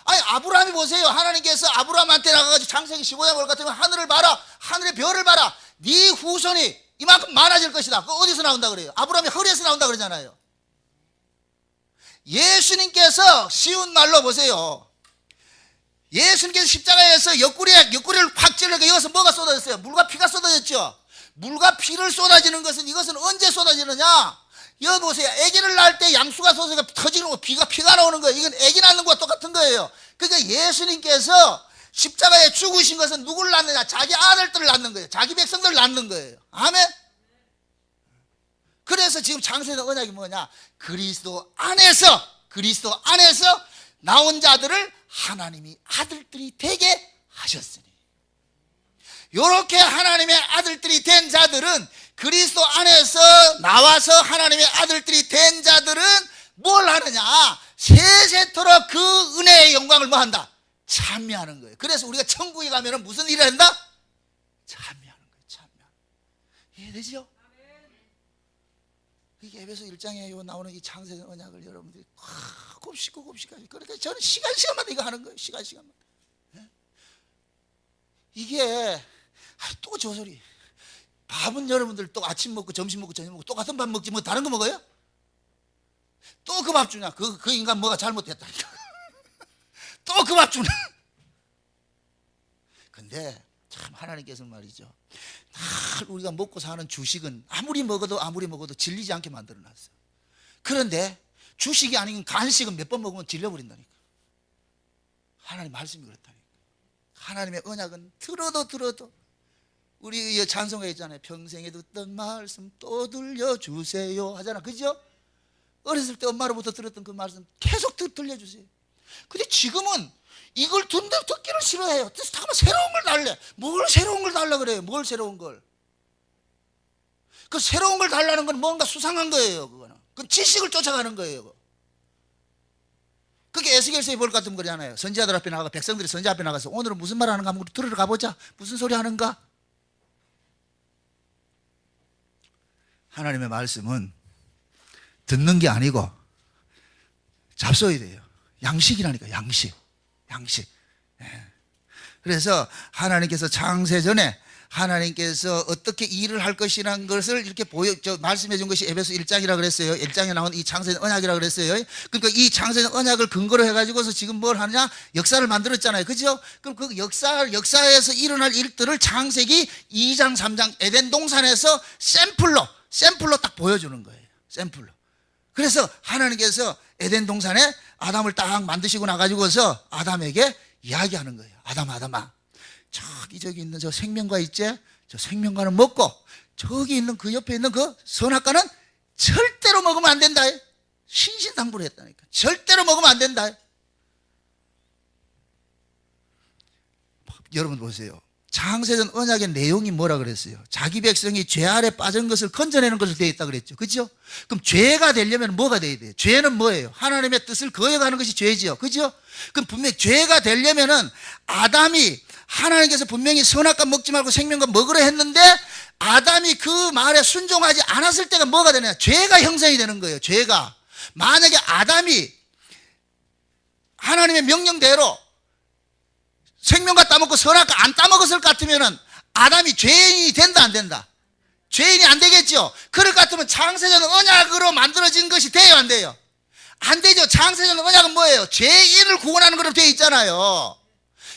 아니 아브라함이 보세요. 하나님께서 아브라함한테 나가가지고 창세기 15장 볼 것 같으면 하늘을 봐라, 하늘의 별을 봐라, 네 후손이 이만큼 많아질 것이다. 그거 어디서 나온다 그래요? 아브라함이 허리에서 나온다 그러잖아요. 예수님께서 쉬운 말로 보세요. 예수님께서 십자가에서 옆구리를 확 찔러서 이것은 뭐가 쏟아졌어요? 물과 피가 쏟아졌죠. 물과 피를 쏟아지는 것은 이것은 언제 쏟아지느냐? 여기 보세요. 아기를 낳을 때 양수가 쏟아져 터지는 거, 피가 나오는 거예요. 이건 아기 낳는 거와 똑같은 거예요. 그러니까 예수님께서 십자가에 죽으신 것은 누구를 낳느냐? 자기 아들들을 낳는 거예요. 자기 백성들을 낳는 거예요. 아멘. 그래서 지금 창세전 언약이 뭐냐? 그리스도 안에서 나온 자들을 하나님이 아들들이 되게 하셨으니, 이렇게 하나님의 아들들이 된 자들은, 그리스도 안에서 나와서 하나님의 아들들이 된 자들은 뭘 하느냐? 세세토록 그 은혜의 영광을 뭐 한다? 찬미하는 거예요. 그래서 우리가 천국에 가면 무슨 일을 한다? 찬미하는 거예요. 찬미하는 거예요. 이해되죠? 이게 에베소 1장에 나오는 이 창세전 언약을 여러분들이 곱씹고 그러니까 저는 시간마다 이거 하는 거예요. 시간마다. 이게 또 저 소리. 밥은 여러분들 또 아침 먹고 점심 먹고 저녁 먹고 똑같은 밥 먹지 뭐 다른 거 먹어요? 또 그 밥 주냐? 그 인간 뭐가 잘못됐다니까. 또 그 밥 주냐? 근데 참 하나님께서는 말이죠, 늘 우리가 먹고 사는 주식은 아무리 먹어도 질리지 않게 만들어놨어요. 그런데 주식이 아닌 간식은 몇 번 먹으면 질려버린다니까. 하나님 말씀이 그렇다니까. 하나님의 언약은 들어도 우리 찬송가 있잖아요. 평생에 듣던 말씀 또 들려주세요 하잖아. 그죠? 어렸을 때 엄마로부터 들었던 그 말씀 계속 들려주세요. 근데 지금은 이걸 듣기를 싫어해요. 잠깐만 새로운 걸 달래. 뭘 새로운 걸 달라 그래요? 뭘 새로운 걸? 그 새로운 걸 달라는 건 뭔가 수상한 거예요. 그거는. 그 지식을 쫓아가는 거예요. 그게 에스겔서에 볼 것 같으면 그러잖아요. 선지자들 앞에 나가서 백성들이 선지자 앞에 나가서 오늘은 무슨 말 하는가 한번 들으러 가보자. 무슨 소리 하는가? 하나님의 말씀은 듣는 게 아니고 잡숴야 돼요. 양식이라니까. 양식. 그래서 하나님께서 창세전에 하나님께서 어떻게 일을 할 것이라는 것을 이렇게 말씀해 준 것이 에베소 1장이라고 그랬어요. 1장에 나온 이 창세전 언약이라고 그랬어요. 그러니까 이 창세전 언약을 근거로 해가지고서 지금 뭘 하느냐? 역사를 만들었잖아요. 그죠? 그럼 그 역사에서 일어날 일들을 창세기 2장, 3장 에덴 동산에서 샘플로 딱 보여주는 거예요. 샘플로. 그래서 하나님께서 에덴 동산에 아담을 딱 만드시고 나가지고서 아담에게 이야기하는 거예요. 아담아. 저기 있는 저 생명과 있지? 저 생명과는 먹고 저기 있는 그 옆에 있는 그 선악과는 절대로 먹으면 안 된다. 신신당부를 했다니까. 절대로 먹으면 안 된다. 여러분 보세요. 창세전 언약의 내용이 뭐라 그랬어요? 자기 백성이 죄 아래 빠진 것을 건져내는 것으로 되어 있다 그랬죠. 그죠? 그럼 죄가 되려면 뭐가 돼야 돼요? 죄는 뭐예요? 하나님의 뜻을 거역하는 것이 죄지요. 그죠? 그럼 분명히 죄가 되려면은 아담이 하나님께서 분명히 선악과 먹지 말고 생명과 먹으라 했는데 아담이 그 말에 순종하지 않았을 때가 뭐가 되냐? 죄가 형성이 되는 거예요. 죄가. 만약에 아담이 하나님의 명령대로 생명과 따먹고 선악과 안 따먹었을 것 같으면은 아담이 죄인이 된다 안 된다? 죄인이 안 되겠죠. 그럴 것 같으면 창세전 언약으로 만들어진 것이 돼요 안 돼요? 안 되죠. 창세전 언약은 뭐예요? 죄인을 구원하는 것으로 되어 있잖아요.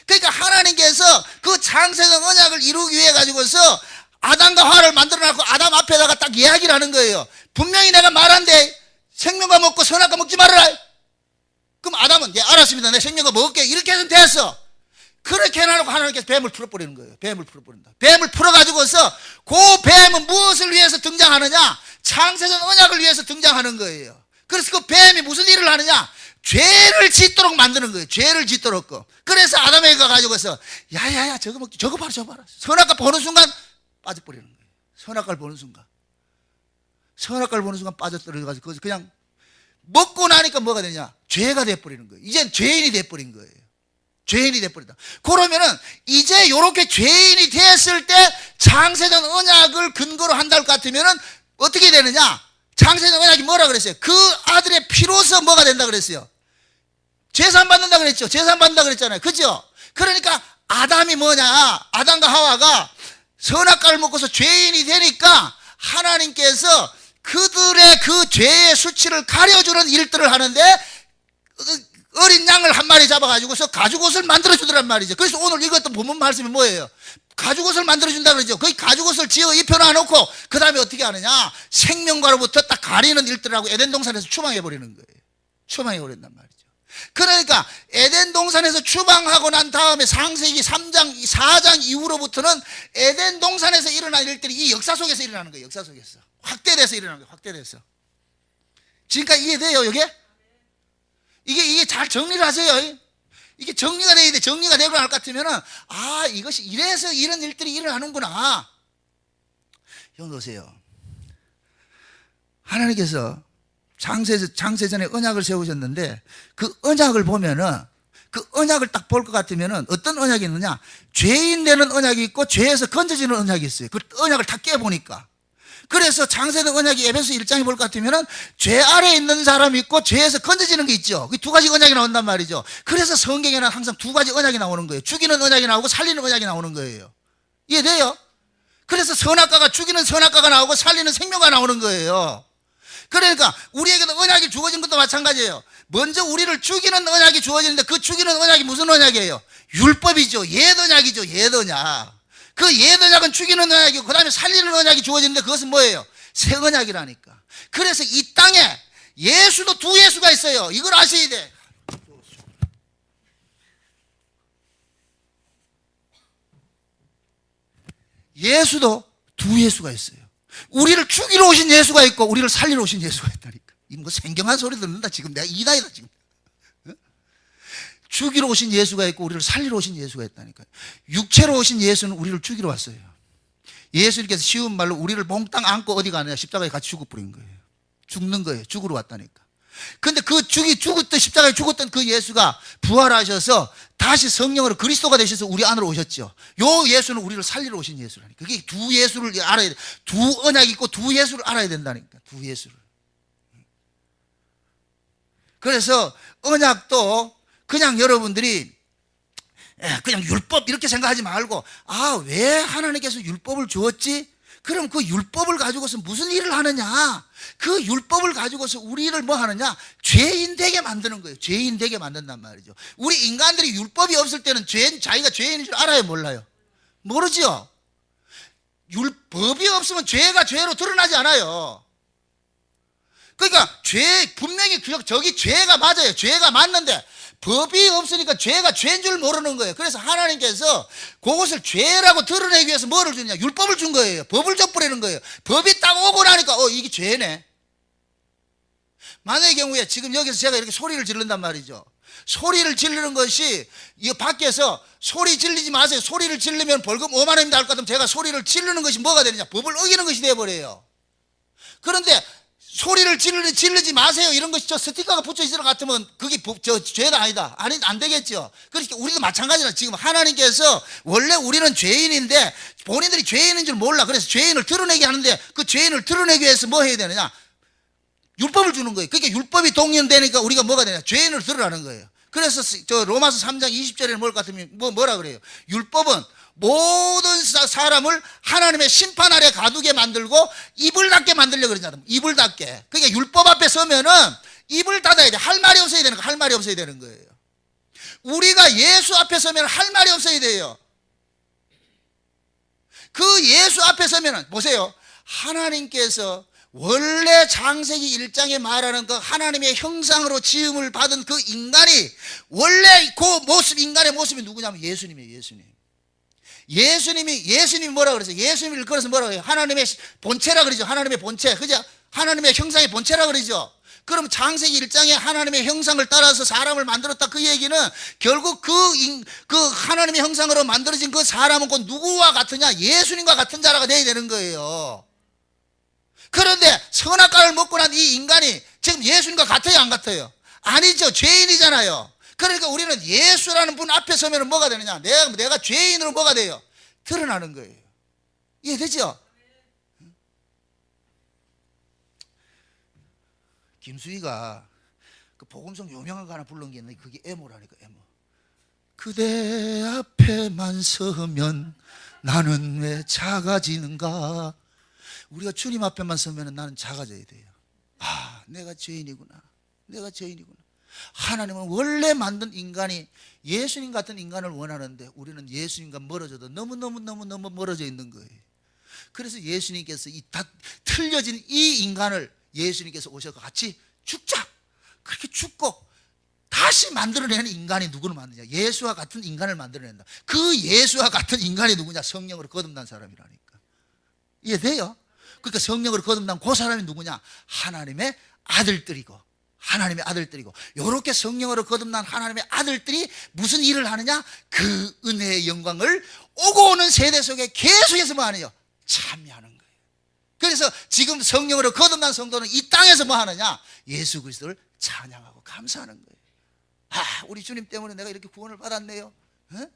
그러니까 하나님께서 그 창세전 언약을 이루기 위해 가지고서 아담과 하와를 만들어놨고 아담 앞에다가 딱 이야기를 하는 거예요. 분명히 내가 말한데 생명과 먹고 선악과 먹지 말아라. 그럼 아담은 알았습니다. 내 생명과 먹을게. 이렇게 해서 됐어. 그렇게 해놓고 하나님께서 뱀을 풀어버리는 거예요. 뱀을 풀어버린다. 뱀을 풀어가지고서 그 뱀은 무엇을 위해서 등장하느냐? 창세전 언약을 위해서 등장하는 거예요. 그래서 그 뱀이 무슨 일을 하느냐? 죄를 짓도록 만드는 거예요. 죄를 짓도록. 그래서 아담에게 가가지고서 야야야 저거 먹지, 저거 봐라, 저거 봐라. 선악과 보는 순간 빠져버리는 거예요. 선악과를 보는 순간. 선악과를 보는 순간 빠져들어가지고 그냥 먹고 나니까 뭐가 되냐? 죄가 돼버리는 거예요. 이젠 죄인이 돼버린 거예요. 죄인이 돼버린다. 그러면은 이제 요렇게 죄인이 됐을 때 창세전 언약을 근거로 한다 할 것 같으면은 어떻게 되느냐? 창세전 언약이 뭐라 그랬어요? 그 아들의 피로서 뭐가 된다 그랬어요? 제산 받는다 그랬죠. 제산 받는다 그랬잖아요. 그죠? 그러니까 아담이 뭐냐? 아담과 하와가 선악과를 먹고서 죄인이 되니까 하나님께서 그들의 그 죄의 수치를 가려주는 일들을 하는데 어린 양을 한 마리 잡아가지고서 가죽옷을 만들어주더란 말이죠. 그래서 오늘 이것도 본문 말씀이 뭐예요? 가죽옷을 만들어준다 그러죠. 거기 가죽옷을 지어 입혀놔놓고 그 다음에 어떻게 하느냐? 생명과로부터 딱 가리는 일들을 하고 에덴 동산에서 추방해버리는 거예요. 추방해버린단 말이죠. 그러니까 에덴 동산에서 추방하고 난 다음에 창세기 3장, 4장 이후로부터는 에덴 동산에서 일어난 일들이 이 역사 속에서 일어나는 거예요. 역사 속에서. 확대돼서 일어나는 거예요. 확대돼서. 지금까지 이해돼요, 이게? 이게 잘 정리를 하세요. 이게 정리가 돼야 돼. 정리가 되고 날 것 같으면은, 아, 이것이 이래서 이런 일들이 일어나는구나. 여기 보세요. 하나님께서 창세전에 언약을 세우셨는데, 그 언약을 보면은, 그 언약을 딱 볼 것 같으면은, 어떤 언약이 있느냐? 죄인 되는 언약이 있고, 죄에서 건져지는 언약이 있어요. 그 언약을 다 깨보니까. 그래서 창세전 언약이 에베소 1장에 볼 것 같으면은 죄 아래에 있는 사람이 있고 죄에서 건져지는 게 있죠. 그 두 가지 언약이 나온단 말이죠. 그래서 성경에는 항상 두 가지 언약이 나오는 거예요. 죽이는 언약이 나오고 살리는 언약이 나오는 거예요. 이해돼요? 그래서 선악과가 죽이는 선악과가 나오고 살리는 생명가 나오는 거예요. 그러니까 우리에게도 언약이 주어진 것도 마찬가지예요. 먼저 우리를 죽이는 언약이 주어지는데 그 죽이는 언약이 무슨 언약이에요? 율법이죠. 옛 언약이죠. 옛 언약. 그 옛 언약은 죽이는 언약이고 그 다음에 살리는 언약이 주어지는데 그것은 뭐예요? 새 언약이라니까. 그래서 이 땅에 예수도 두 예수가 있어요. 이걸 아셔야 돼. 예수도 두 예수가 있어요. 우리를 죽이러 오신 예수가 있고 우리를 살리러 오신 예수가 있다니까. 이거 뭐 생경한 소리 듣는다. 지금 내가 이다이다 지금. 죽이러 오신 예수가 있고 우리를 살리러 오신 예수가 있다니까요. 육체로 오신 예수는 우리를 죽이러 왔어요. 예수님께서 쉬운 말로 우리를 몽땅 안고 어디 가느냐? 십자가에 같이 죽어버린 거예요. 죽는 거예요. 죽으러 왔다니까. 근데 그 죽었던 십자가에 죽었던 그 예수가 부활하셔서 다시 성령으로 그리스도가 되셔서 우리 안으로 오셨죠. 요 예수는 우리를 살리러 오신 예수라니까. 그게 두 예수를 알아야 돼. 두 언약이 있고 두 예수를 알아야 된다니까. 두 예수를. 그래서 언약도 그냥 여러분들이 그냥 율법 이렇게 생각하지 말고 아, 왜 하나님께서 율법을 주었지? 그럼 그 율법을 가지고서 무슨 일을 하느냐? 그 율법을 가지고서 우리를 뭐 하느냐? 죄인 되게 만드는 거예요. 죄인 되게 만든단 말이죠. 우리 인간들이 율법이 없을 때는 자기가 죄인인 줄 알아요? 몰라요? 모르죠? 율법이 없으면 죄가 죄로 드러나지 않아요. 그러니까 분명히 저기 죄가 맞아요. 죄가 맞는데 법이 없으니까 죄가 죄인 줄 모르는 거예요. 그래서 하나님께서 그것을 죄라고 드러내기 위해서 뭐를 주냐? 율법을 준 거예요. 법을 줘버리는 거예요. 법이 딱 오고 나니까 이게 죄네. 만약의 경우에 지금 여기서 제가 이렇게 소리를 지른단 말이죠. 소리를 지르는 것이 이 밖에서 소리 질리지 마세요. 소리를 지르면 벌금 5만 원입니다 할 것 같으면 제가 소리를 지르는 것이 뭐가 되느냐? 법을 어기는 것이 되어버려요. 그런데 소리를 지르지 마세요. 이런 것이 저 스티커가 붙여 있을 것 같으면 그게 죄가 아니다. 안 되겠죠. 그러니까 우리도 마찬가지라. 지금 하나님께서 원래 우리는 죄인인데 본인들이 죄인인 줄 몰라. 그래서 죄인을 드러내게 하는데 그 죄인을 드러내기 위해서 뭐 해야 되느냐? 율법을 주는 거예요. 그러니까 율법이 동의되니까 우리가 뭐가 되냐? 죄인을 드러나는 거예요. 그래서 저 로마서 3장 20절에는 뭘 같으면 뭐라 그래요? 율법은 모든 사람을 하나님의 심판 아래 가두게 만들고 입을 닫게 만들려고 그러잖아요. 입을 닫게. 그러니까 율법 앞에 서면은 입을 닫아야 돼. 할 말이 없어야 되는 거예요. 할 말이 없어야 되는 거예요. 우리가 예수 앞에 서면 할 말이 없어야 돼요. 그 예수 앞에 서면은 보세요. 하나님께서 원래 창세기 1장에 말하는 그 하나님의 형상으로 지음을 받은 그 인간이 원래 그 모습, 인간의 모습이 누구냐면 예수님이에요. 예수님이 뭐라 그랬어요? 예수님을 걸어서 뭐라 그래요? 하나님의 본체라 그러죠. 하나님의 본체. 그죠? 하나님의 형상의 본체라 그러죠. 그럼 창세기 1장에 하나님의 형상을 따라서 사람을 만들었다. 그 얘기는 결국 그 하나님의 형상으로 만들어진 그 사람은 곧 누구와 같으냐? 예수님과 같은 자라가 돼야 되는 거예요. 그런데 선악과를 먹고 난 이 인간이 지금 예수님과 같아요, 안 같아요? 아니죠. 죄인이잖아요. 그러니까 우리는 예수라는 분 앞에 서면 뭐가 되느냐? 내가 죄인으로 뭐가 돼요? 드러나는 거예요. 이해되죠? 김수희가 그 복음성 유명한 거 하나 부른 게 있는데 그게 애모라니까, 애모. 그대 앞에만 서면 나는 왜 작아지는가? 우리가 주님 앞에만 서면 나는 작아져야 돼요. 아, 내가 죄인이구나. 하나님은 원래 만든 인간이 예수님 같은 인간을 원하는데 우리는 예수님과 멀어져도 너무너무 멀어져 있는 거예요. 그래서 예수님께서 이 다 틀려진 이 인간을 예수님께서 오셔서 같이 죽자. 그렇게 죽고 다시 만들어내는 인간이 누구를 만드냐? 예수와 같은 인간을 만들어낸다. 그 예수와 같은 인간이 누구냐? 성령으로 거듭난 사람이라니까. 이해돼요? 그러니까 성령으로 거듭난 그 사람이 누구냐? 하나님의 아들들이고 요렇게 성령으로 거듭난 하나님의 아들들이 무슨 일을 하느냐? 그 은혜의 영광을 오고 오는 세대 속에 계속해서 뭐 하느냐? 참여하는 거예요. 그래서 지금 성령으로 거듭난 성도는 이 땅에서 뭐 하느냐? 예수 그리스도를 찬양하고 감사하는 거예요. 아, 우리 주님 때문에 내가 이렇게 구원을 받았네요. 어?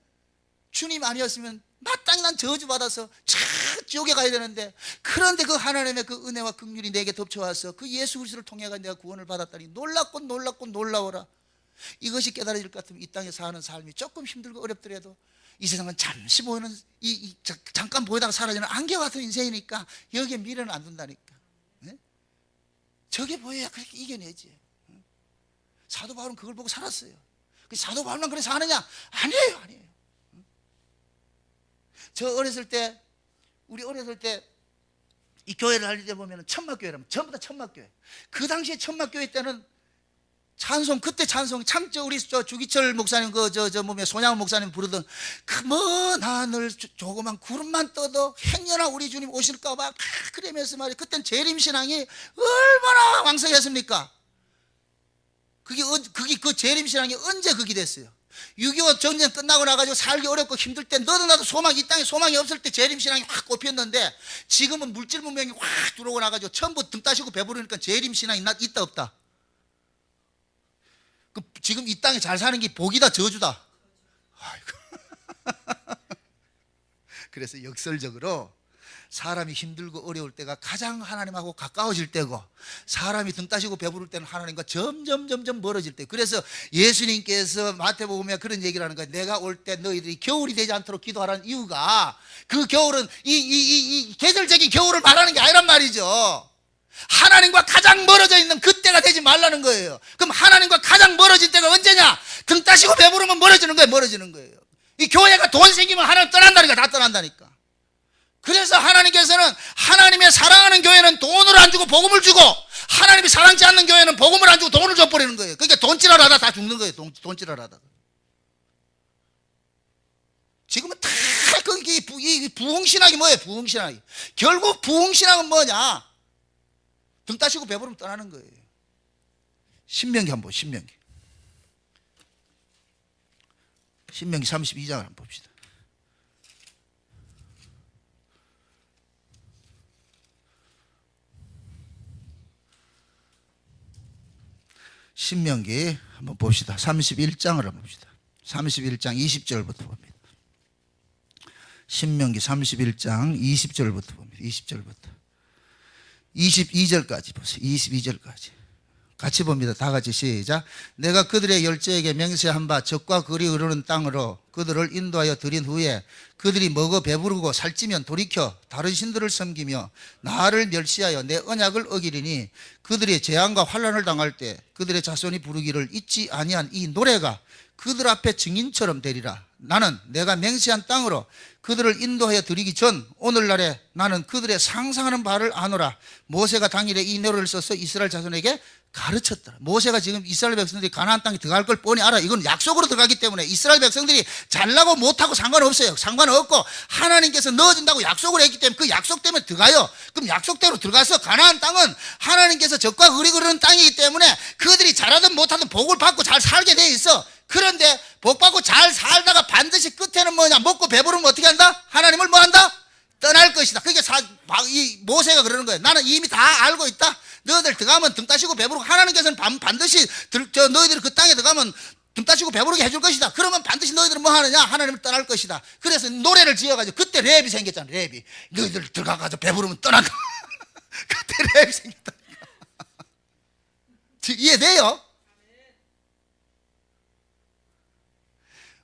주님 아니었으면 마땅히 난 저주받아서 지옥에 가야 되는데, 그런데 그 하나님의 그 은혜와 긍휼이 내게 덮쳐와서 그 예수 그리스도를 통해 내가 구원을 받았다니 놀랍고 놀라워라. 이것이 깨달아질 것 같으면 이 땅에 사는 삶이 조금 힘들고 어렵더라도 이 세상은 잠시 보이는 잠깐 보이다가 사라지는 안개 같은 인생이니까 여기에 미련은 안 둔다니까. 네? 저게 보여야 그렇게 이겨내지. 사도 바울은 그걸 보고 살았어요. 사도 바울만 그래서 사느냐? 아니에요. 우리 어렸을 때 이 교회를 다닐 때 보면 천막교회라면 전부 다 천막교회. 그 당시에 천막교회 때는 찬송, 그때 찬송 참 우리 주기철 목사님 소냥 목사님 부르던 그 먼 하늘 조그만 구름만 떠도 행여나 우리 주님 오실까봐 그러면서 말이야. 그땐 재림신앙이 얼마나 왕성했습니까? 그 재림신앙이 언제 그게 됐어요? 6.25 전쟁 끝나고 나가지고 살기 어렵고 힘들 때 너도 나도 이 땅에 소망이 없을 때 재림신앙이 확 꼽혔는데, 지금은 물질 문명이 확 들어오고 나가지고 전부 등 따시고 배부르니까 재림신앙이 있다 없다? 지금 이 땅에 잘 사는 게 복이다 저주다? 아이고. 그래서 역설적으로 사람이 힘들고 어려울 때가 가장 하나님하고 가까워질 때고, 사람이 등 따시고 배부를 때는 하나님과 점점 멀어질 때. 그래서 예수님께서 마태복음에 그런 얘기를 하는 거예요. 내가 올 때 너희들이 겨울이 되지 않도록 기도하라는 이유가, 그 겨울은 이 계절적인 겨울을 말하는 게 아니란 말이죠. 하나님과 가장 멀어져 있는 그때가 되지 말라는 거예요. 그럼 하나님과 가장 멀어질 때가 언제냐? 등 따시고 배부르면 멀어지는 거예요. 이 교회가 돈 생기면 하나님 떠난다니까. 다 떠난다니까. 그래서 하나님께서는 하나님의 사랑하는 교회는 돈을 안 주고 복음을 주고, 하나님이 사랑치 않는 교회는 복음을 안 주고 돈을 줘버리는 거예요. 그러니까 돈질하다 다 죽는 거예요. 돈질하다. 지금은 다 이 부흥신학이 뭐예요? 부흥신학이. 결국 부흥신학은 뭐냐? 등 따시고 배부르면 떠나는 거예요. 신명기 한번 신명기 32장을 한번 봅시다. 신명기 한번 봅시다. 31장을 한번 봅시다. 31장 20절부터 봅니다. 신명기 31장 20절부터 봅니다. 20절부터 22절까지 보세요. 22절까지 같이 봅니다. 다 같이 시작. 내가 그들의 열조에게 맹세한 바 적과 그리 흐르는 땅으로 그들을 인도하여 들인 후에 그들이 먹어 배부르고 살찌면 돌이켜 다른 신들을 섬기며 나를 멸시하여 내 언약을 어기리니 그들의 재앙과 환난을 당할 때 그들의 자손이 부르기를 잊지 아니한 이 노래가 그들 앞에 증인처럼 되리라. 나는 내가 맹세한 땅으로 그들을 인도하여 드리기 전 오늘날에 나는 그들의 상상하는 바를 아노라. 모세가 당일에 이 노래를 써서 이스라엘 자손에게 가르쳤더라. 모세가 지금 이스라엘 백성들이 가나안 땅에 들어갈 걸 뻔히 알아. 이건 약속으로 들어가기 때문에 이스라엘 백성들이 잘나고 못하고 상관없어요. 상관없고 하나님께서 넣어준다고 약속을 했기 때문에 그 약속 때문에 들어가요. 그럼 약속대로 들어가서 가나안 땅은 하나님께서 적과 의리 그르는 땅이기 때문에 그들이 잘하든 못하든 복을 받고 잘 살게 돼 있어. 그런데 복 받고 잘 살다가 반드시 끝에는 뭐냐? 먹고 배부르면 어떻게 한다? 하나님을 뭐 한다? 떠날 것이다. 그게 이 모세가 그러는 거예요. 나는 이미 다 알고 있다. 너희들 들어가면 등 따시고 배부르고 하나님께서는 반드시 너희들이 그 땅에 들어가면 등 따시고 배부르게 해줄 것이다. 그러면 반드시 너희들은 뭐 하느냐? 하나님을 떠날 것이다. 그래서 노래를 지어가지고 그때 랩이 생겼잖아. 랩이. 너희들 들어가가지고 배부르면 떠난다. 그때 랩이 생겼다니까. 이해돼요?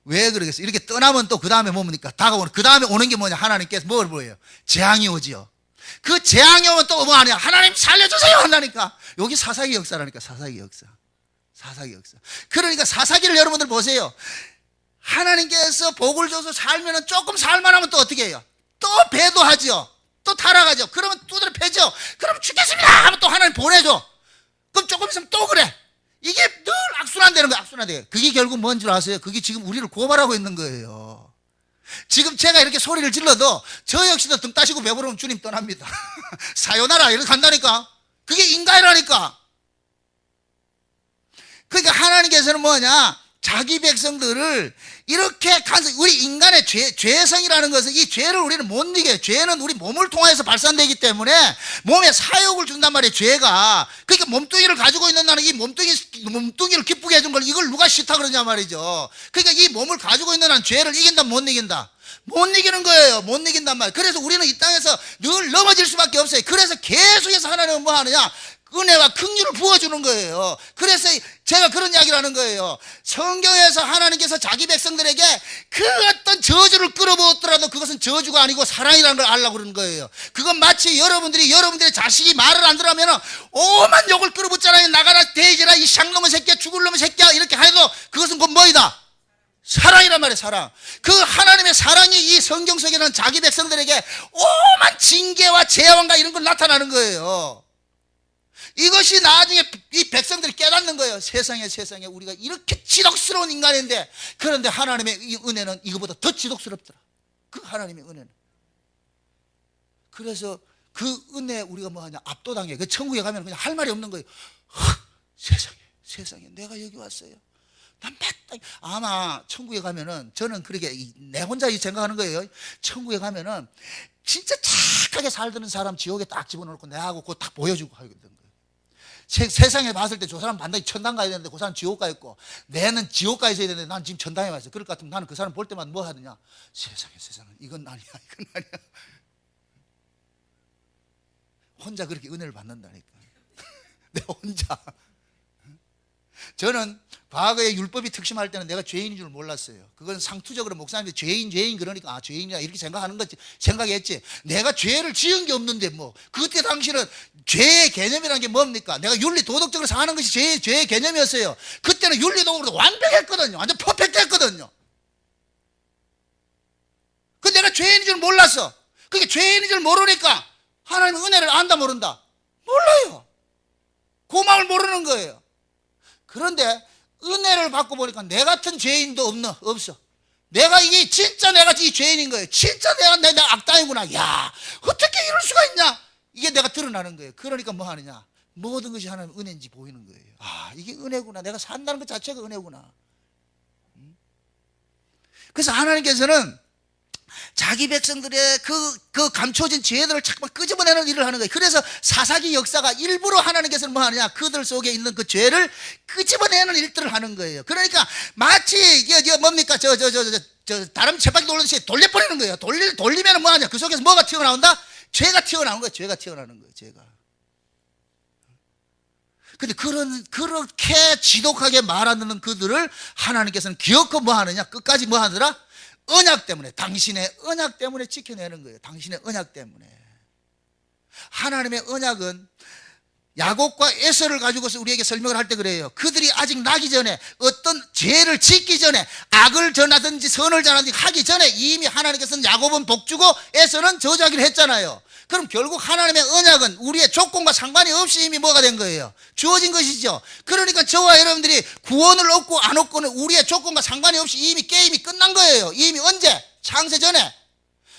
왜 그러겠어요? 이렇게 떠나면 또 그 다음에 뭡니까? 다가오는, 그 다음에 오는 게 뭐냐? 하나님께서 뭘 보여요? 재앙이 오지요. 그 재앙이 오면 또 뭐 하냐? 하나님 살려주세요! 한다니까. 여기 사사기 역사라니까, 사사기 역사. 사사기 역사. 그러니까 사사기를 여러분들 보세요. 하나님께서 복을 줘서 살면은 조금 살만하면 또 어떻게 해요? 또 배도하죠. 또 타락하죠. 그러면 두드려 패죠. 그럼 죽겠습니다! 하면 또 하나님 보내줘. 그럼 조금 있으면 또 그래. 이게 늘 악순환되는 거예요. 악순환돼요. 그게 결국 뭔 줄 아세요? 그게 지금 우리를 고발하고 있는 거예요. 지금 제가 이렇게 소리를 질러도 저 역시도 등 따시고 배부르면 주님 떠납니다. 사요나라 이렇게 간다니까. 그게 인간이라니까. 그러니까 하나님께서는 뭐냐? 자기 백성들을 이렇게 우리 인간의 죄성이라는 것은 이 죄를 우리는 못 이겨요. 죄는 우리 몸을 통해서 발산되기 때문에 몸에 사욕을 준단 말이에요. 죄가. 그러니까 몸뚱이를 가지고 있는 나는 이 몸뚱이를 기쁘게 해준 걸 이걸 누가 싫다 그러냐 말이죠. 그러니까 이 몸을 가지고 있는 나는 죄를 이긴다 못 이긴다? 못 이기는 거예요. 못 이긴단 말이에요. 그래서 우리는 이 땅에서 늘 넘어질 수밖에 없어요. 그래서 계속해서 하나님은 뭐 하느냐? 은혜와 긍휼을 부어주는 거예요. 그래서 제가 그런 이야기를 하는 거예요. 성경에서 하나님께서 자기 백성들에게 그 어떤 저주를 끌어부었더라도 그것은 저주가 아니고 사랑이라는 걸 알라고 그러는 거예요. 그건 마치 여러분들의 자식이 말을 안 들으면 오만 욕을 끌어붙잖아요. 나가라 돼지라 이 샹놈의 새끼야 죽을 놈의 새끼야 이렇게 해도 그것은 곧 뭐이다? 사랑이란 말이에요. 사랑. 그 하나님의 사랑이 이 성경 속에는 자기 백성들에게 오만 징계와 재앙과 이런 걸 나타나는 거예요. 이것이 나중에 이 백성들이 깨닫는 거예요. 세상에 우리가 이렇게 지독스러운 인간인데 그런데 하나님의 이 은혜는 이거보다 더 지독스럽더라. 그 하나님의 은혜는. 그래서 그 은혜에 우리가 뭐하냐? 압도당해. 그 천국에 가면 그냥 할 말이 없는 거예요. 세상에 내가 여기 왔어요. 난 마땅히 아마 천국에 가면은 저는 그렇게 내 혼자 생각하는 거예요. 천국에 가면은 진짜 착하게 살던 사람 지옥에 딱 집어넣고 내하고 그거 딱 보여주고 하거든. 세상에 봤을 때 저 사람 반드시 천당 가야 되는데 그 사람 지옥 가 있고 내는 지옥 가 있어야 되는데 난 지금 천당에 와 있어. 그럴 것 같으면 나는 그 사람 볼 때마다 뭐 하느냐? 세상에 이건 아니야. 혼자 그렇게 은혜를 받는다니까. 내 혼자. 저는 과거에 율법이 특심할 때는 내가 죄인인 줄 몰랐어요. 그건 상투적으로 목사님들이 죄인 그러니까 죄인이야 이렇게 생각하는 거지. 생각했지. 내가 죄를 지은 게 없는데 뭐. 그때 당시는 죄의 개념이라는 게 뭡니까? 내가 윤리 도덕적으로 사는 것이 죄의 개념이었어요. 그때는 윤리도덕으로 완벽했거든요. 완전 퍼펙트했거든요. 그 내가 죄인인 줄 몰랐어. 그게 죄인인 줄 모르니까 하나님의 은혜를 안다 모른다? 몰라요. 고마움을 모르는 거예요. 그런데 은혜를 받고 보니까 내 같은 죄인도 없어. 내가 이게 진짜 내가 이 죄인인 거예요. 진짜 내가 악당이구나. 야, 어떻게 이럴 수가 있냐? 이게 내가 드러나는 거예요. 그러니까 뭐 하느냐? 모든 것이 하나님 은혜인지 보이는 거예요. 아, 이게 은혜구나. 내가 산다는 것 자체가 은혜구나. 그래서 하나님께서는 자기 백성들의 그 감춰진 죄들을 자꾸만 끄집어내는 일을 하는 거예요. 그래서 사사기 역사가 일부러 하나님께서는 뭐 하느냐? 그들 속에 있는 그 죄를 끄집어내는 일들을 하는 거예요. 그러니까 마치 뭡니까? 다른 쳇바퀴 돌리듯이 돌려버리는 거예요. 돌리면 뭐 하냐? 그 속에서 뭐가 튀어나온다? 죄가 튀어나오는 거예요. 죄가 튀어나오는 거예요. 죄가. 근데 그렇게 지독하게 말 안 듣는 그들을 하나님께서는 기어코 뭐 하느냐? 끝까지 뭐 하더라? 언약 때문에, 당신의 언약 때문에 지켜내는 거예요. 당신의 언약 때문에. 하나님의 언약은 야곱과 에서를 가지고서 우리에게 설명을 할 때 그래요. 그들이 아직 나기 전에, 어떤 죄를 짓기 전에, 악을 전하든지 선을 전하든지 하기 전에 이미 하나님께서는 야곱은 복주고 에서는 저주하기로 했잖아요. 그럼 결국 하나님의 언약은 우리의 조건과 상관이 없이 이미 뭐가 된 거예요? 주어진 것이죠. 그러니까 저와 여러분들이 구원을 얻고 안 얻고는 우리의 조건과 상관이 없이 이미 게임이 끝난 거예요. 이미 언제? 창세 전에.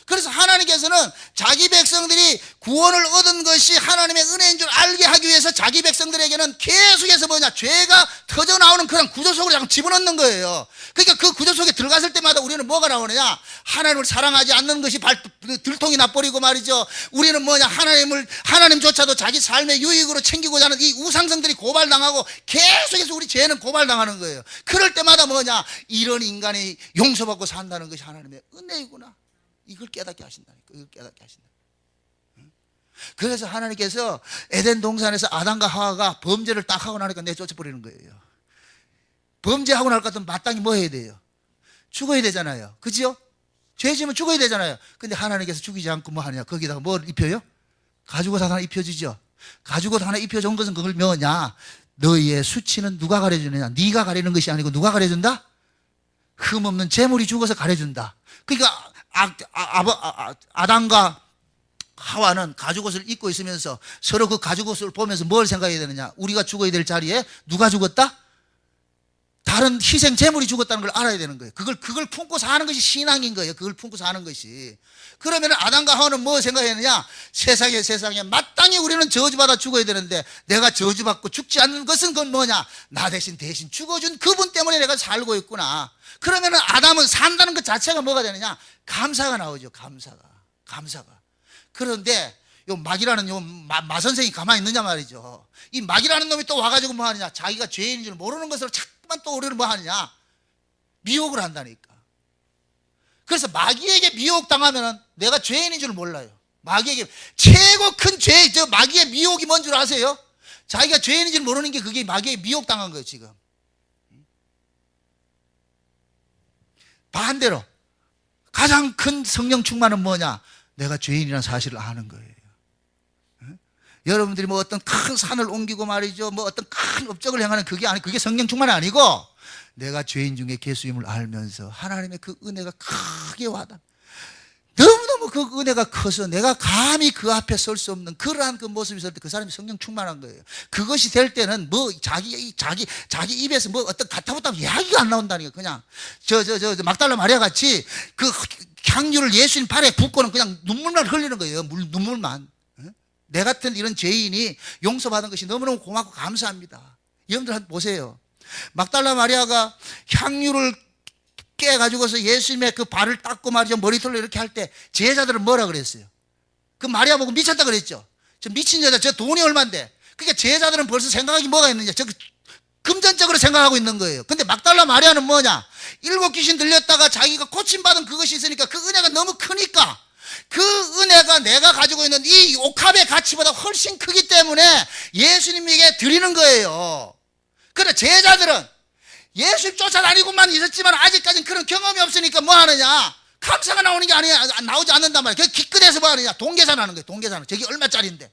그래서 하나님께서는 자기 백성들이 구원을 얻은 것이 하나님의 은혜인 줄 알게 하기 위해서 자기 백성들에게는 계속해서 뭐냐, 죄가 터져 나오는 그런 구조 속으로 자꾸 집어넣는 거예요. 그러니까 그 구조 속에 들어갔을 때마다 우리는 뭐가 나오느냐, 하나님을 사랑하지 않는 것이 들통이 나버리고 말이죠. 우리는 뭐냐, 하나님조차도 자기 삶의 유익으로 챙기고자 하는 이 우상성들이 고발당하고 계속해서 우리 죄는 고발당하는 거예요. 그럴 때마다 뭐냐, 이런 인간이 용서받고 산다는 것이 하나님의 은혜이구나, 이걸 깨닫게 하신다니까. 이걸 깨닫게 하신다. 그래서 하나님께서 에덴 동산에서 아담과 하와가 범죄를 딱 하고 나니까 내쫓아버리는 거예요. 범죄하고 날 것 같으면 마땅히 뭐 해야 돼요? 죽어야 되잖아요. 그죠? 죄 지으면 죽어야 되잖아요. 근데 하나님께서 죽이지 않고 뭐 하냐? 거기다가 뭘 입혀요? 가죽옷 하나 입혀주죠. 가죽옷 하나 입혀준 것은 그걸 뭐냐? 너희의 수치는 누가 가려주느냐? 네가 가리는 것이 아니고 누가 가려준다? 흠없는 재물이 죽어서 가려준다. 그러니까 아담과 하와는 가죽옷을 입고 있으면서 서로 그 가죽옷을 보면서 뭘 생각해야 되느냐? 우리가 죽어야 될 자리에 누가 죽었다? 다른 희생 제물이 죽었다는 걸 알아야 되는 거예요. 그걸 품고 사는 것이 신앙인 거예요. 그걸 품고 사는 것이. 그러면 아담과 하와는 뭐 생각했느냐? 세상에 마땅히 우리는 저주받아 죽어야 되는데 내가 저주받고 죽지 않는 것은 그건 뭐냐? 나 대신 죽어준 그분 때문에 내가 살고 있구나. 그러면 아담은 산다는 것 자체가 뭐가 되느냐? 감사가 나오죠. 감사가. 그런데 요 마귀라는 요 마선생이 가만히 있느냐 말이죠. 이 마귀라는 놈이 또 와가지고 뭐 하느냐? 자기가 죄인인 줄 모르는 것으로 자꾸만 또 우리를 뭐 하느냐? 미혹을 한다니까. 그래서 마귀에게 미혹당하면 내가 죄인인 줄 몰라요. 마귀에게 최고 큰 죄, 저 마귀의 미혹이 뭔 줄 아세요? 자기가 죄인인 줄 모르는 게 그게 마귀에게 미혹당한 거예요, 지금. 반대로 가장 큰 성령 충만은 뭐냐? 내가 죄인이라는 사실을 아는 거예요. 여러분들이 뭐 어떤 큰 산을 옮기고 말이죠, 뭐 어떤 큰 업적을 행하는 그게 성령 충만이 아니고 내가 죄인 중에 개수임을 알면서 하나님의 그 은혜가 크게 와닿아. 너무너무 그 은혜가 커서 내가 감히 그 앞에 설 수 없는 그러한 그 모습이 있을 때 그 사람이 성령 충만한 거예요. 그것이 될 때는 뭐 자기 입에서 뭐 어떤 가타부타 이야기가 안 나온다니까. 그냥 막달라 마리아 같이 그 향유를 예수님 발에 붓고는 그냥 눈물만 흘리는 거예요. 눈물만. 내 같은 이런 죄인이 용서받은 것이 너무너무 고맙고 감사합니다. 여러분들 한번 보세요. 막달라 마리아가 향유를 깨가지고서 예수님의 그 발을 닦고 말이죠, 머리털로 이렇게 할 때 제자들은 뭐라 그랬어요? 그 마리아 보고 미쳤다 그랬죠. 저 미친 여자, 저 돈이 얼만데. 그러니까 제자들은 벌써 생각하기 뭐가 있느냐, 저 금전적으로 생각하고 있는 거예요. 근데 막달라 마리아는 뭐냐? 7 귀신 들렸다가 자기가 고침받은 그것이 있으니까 그 은혜가 너무 크니까 그 은혜가 내가 가지고 있는 이 옥합의 가치보다 훨씬 크기 때문에 예수님에게 드리는 거예요. 그런데 제자들은 예수님 쫓아다니고만 있었지만 아직까지는 그런 경험이 없으니까 뭐 하느냐? 감사가 나오는 게 아니야. 나오지 않는단 말이야. 기껏해서 뭐 하느냐? 돈 계산하는 거예요. 돈 계산은. 저게 얼마짜리인데.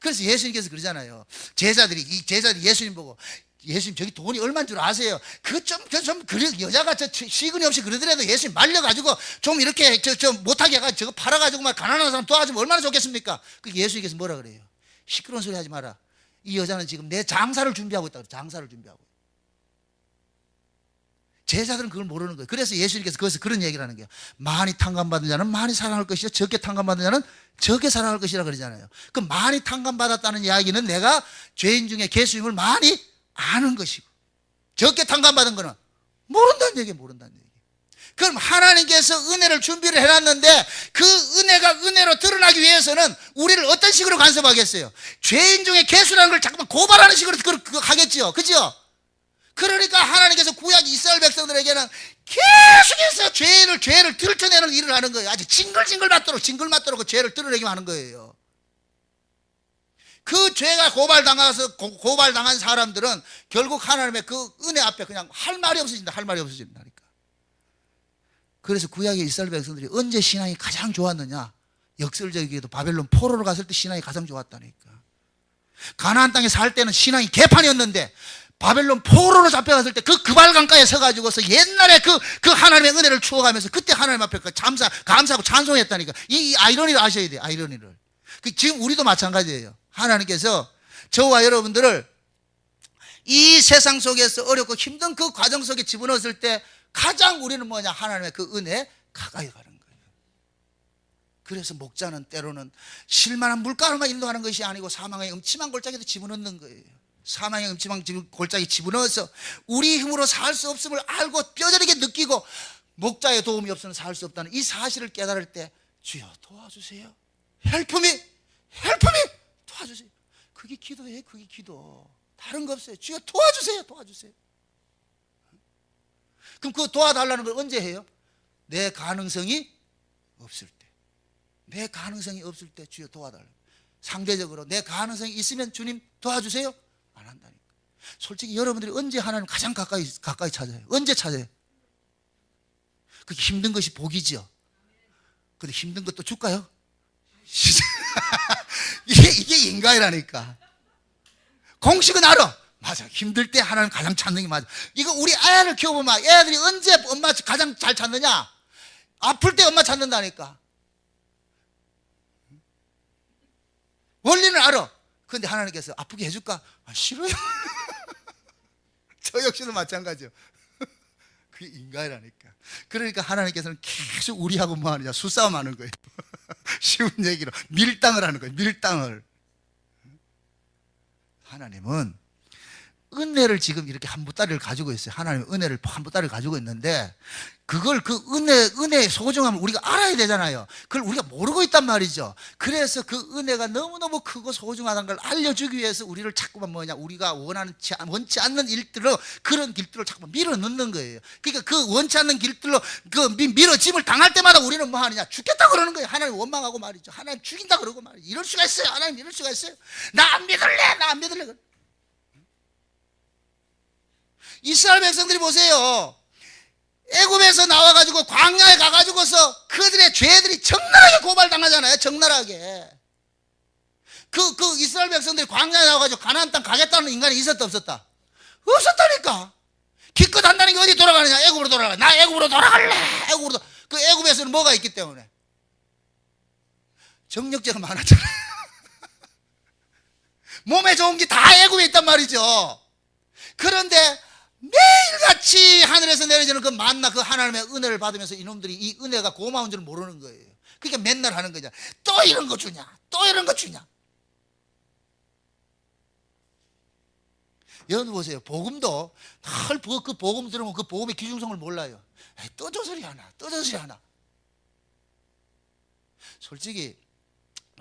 그래서 예수님께서 그러잖아요. 제자들이 예수님 보고, 예수님 저기 돈이 얼마인 줄 아세요? 여자가 시근이 없이 그러더라도 예수님 말려가지고 좀 이렇게 못하게 해가지고 저거 팔아가지고 막 가난한 사람 도와주면 얼마나 좋겠습니까? 그 예수님께서 뭐라 그래요? 시끄러운 소리 하지 마라. 이 여자는 지금 내 장사를 준비하고 있다. 장사를 준비하고. 제자들은 그걸 모르는 거예요. 그래서 예수님께서 거기서 그런 얘기를 하는 거예요. 많이 탕감받은 자는 많이 사랑할 것이요, 적게 탕감받은 자는 적게 사랑할 것이라 그러잖아요. 그 많이 탕감받았다는 이야기는 내가 죄인 중에 개수임을 많이 아는 것이고, 적게 탕감받은 거는 모른다는 얘기예요. 모른다는 얘기. 그럼 하나님께서 은혜를 준비를 해놨는데 그 은혜가 은혜로 드러나기 위해서는 우리를 어떤 식으로 간섭하겠어요? 죄인 중에 개수라는 걸 자꾸만 고발하는 식으로 하겠죠. 그죠? 그러니까 하나님께서 구약 이스라엘 백성들에게는 계속해서 죄를 들춰내는 일을 하는 거예요. 아주 징글징글 맞도록 그 죄를 드러내기만 하는 거예요. 그 죄가 고발당한 사람들은 결국 하나님의 그 은혜 앞에 그냥 할 말이 없어진다니까. 그래서 구약의 이스라엘 백성들이 언제 신앙이 가장 좋았느냐? 역설적이게도 바벨론 포로로 갔을 때 신앙이 가장 좋았다니까. 가나안 땅에 살 때는 신앙이 개판이었는데 바벨론 포로로 잡혀갔을 때 그 그발강가에 서가지고서 옛날에 그 하나님의 은혜를 추억하면서 그때 하나님 앞에 감사하고 찬송했다니까. 이 아이러니를 아셔야 돼요. 아이러니를. 지금 우리도 마찬가지예요. 하나님께서 저와 여러분들을 이 세상 속에서 어렵고 힘든 그 과정 속에 집어넣었을 때 가장 우리는 뭐냐? 하나님의 그 은혜에 가까이 가는 거예요. 그래서 목자는 때로는 실만한 물가로만 인도하는 것이 아니고 사망의 음침한 골짜기도 집어넣는 거예요. 사망의 음침한 골짜기 집어넣어서 우리 힘으로 살 수 없음을 알고 뼈저리게 느끼고 목자의 도움이 없으면 살 수 없다는 이 사실을 깨달을 때 주여 도와주세요. 헬프미 도와주세요. 그게 기도예요. 그게 기도. 다른 거 없어요. 주여 도와주세요. 그럼 그거 도와달라는 걸 언제 해요? 내 가능성이 없을 때. 내 가능성이 없을 때 주여 도와달라. 상대적으로 내 가능성이 있으면 주님 도와주세요. 안 한다니까. 솔직히 여러분들이 언제 하나님 가장 가까이 찾아요? 언제 찾아요? 그게 힘든 것이 복이죠. 근데 힘든 것도 줄까요? 이게 인간이라니까. 공식은 알아. 맞아. 힘들 때 하나님 가장 찾는 게 맞아. 이거 우리 애를 키워보면 애들이 언제 엄마 가장 잘 찾느냐? 아플 때 엄마 찾는다니까. 원리는 알아. 그런데 하나님께서 아프게 해줄까? 싫어요. 저 역시도 마찬가지요. 그게 인간이라니까. 그러니까 하나님께서는 계속 우리하고 뭐 하느냐? 수싸움 하는 거예요. 쉬운 얘기로 밀당을 하는 거예요. 밀당을. 하나님은 은혜를 지금 이렇게 한 보따리를 가지고 있어요. 하나님의 은혜를 한 보따리를 가지고 있는데 그걸 그 은혜의 소중함을 우리가 알아야 되잖아요. 그걸 우리가 모르고 있단 말이죠. 그래서 그 은혜가 너무너무 크고 소중하다는 걸 알려주기 위해서 우리를 자꾸만 우리가 원치 않는 일들로 그런 길들을 자꾸만 밀어넣는 거예요. 그러니까 그 원치 않는 길들로 그 밀어짐을 당할 때마다 우리는 뭐 하느냐? 죽겠다 그러는 거예요. 하나님 원망하고 말이죠. 하나님 죽인다 그러고 말이죠. 이럴 수가 있어요. 하나님 이럴 수가 있어요. 나 안 믿을래. 이스라엘 백성들이 보세요. 애굽에서 나와가지고 광야에 가가지고서 그들의 죄들이 적나라하게 고발당하잖아요. 적나라하게. 그 이스라엘 백성들이 광야에 나와가지고 가나안 땅 가겠다는 인간이 있었다 없었다? 없었다니까. 기껏 한다는 게 어디 돌아가느냐? 애굽으로 돌아가. 나 애굽으로 돌아갈래. 그 애굽에서는 뭐가 있기 때문에? 정력제가 많았잖아요. 몸에 좋은 게 다 애굽에 있단 말이죠. 그런데 매일같이 하늘에서 내려지는 그 만나 그 하나님의 은혜를 받으면서 이놈들이 이 은혜가 고마운 줄 모르는 거예요. 그러니까 맨날 하는 거냐? 또 이런 거 주냐? 여러분 보세요. 복음도 늘 그 복음 들으면 그 복음의 기중성을 몰라요. 또 저 소리 하나. 솔직히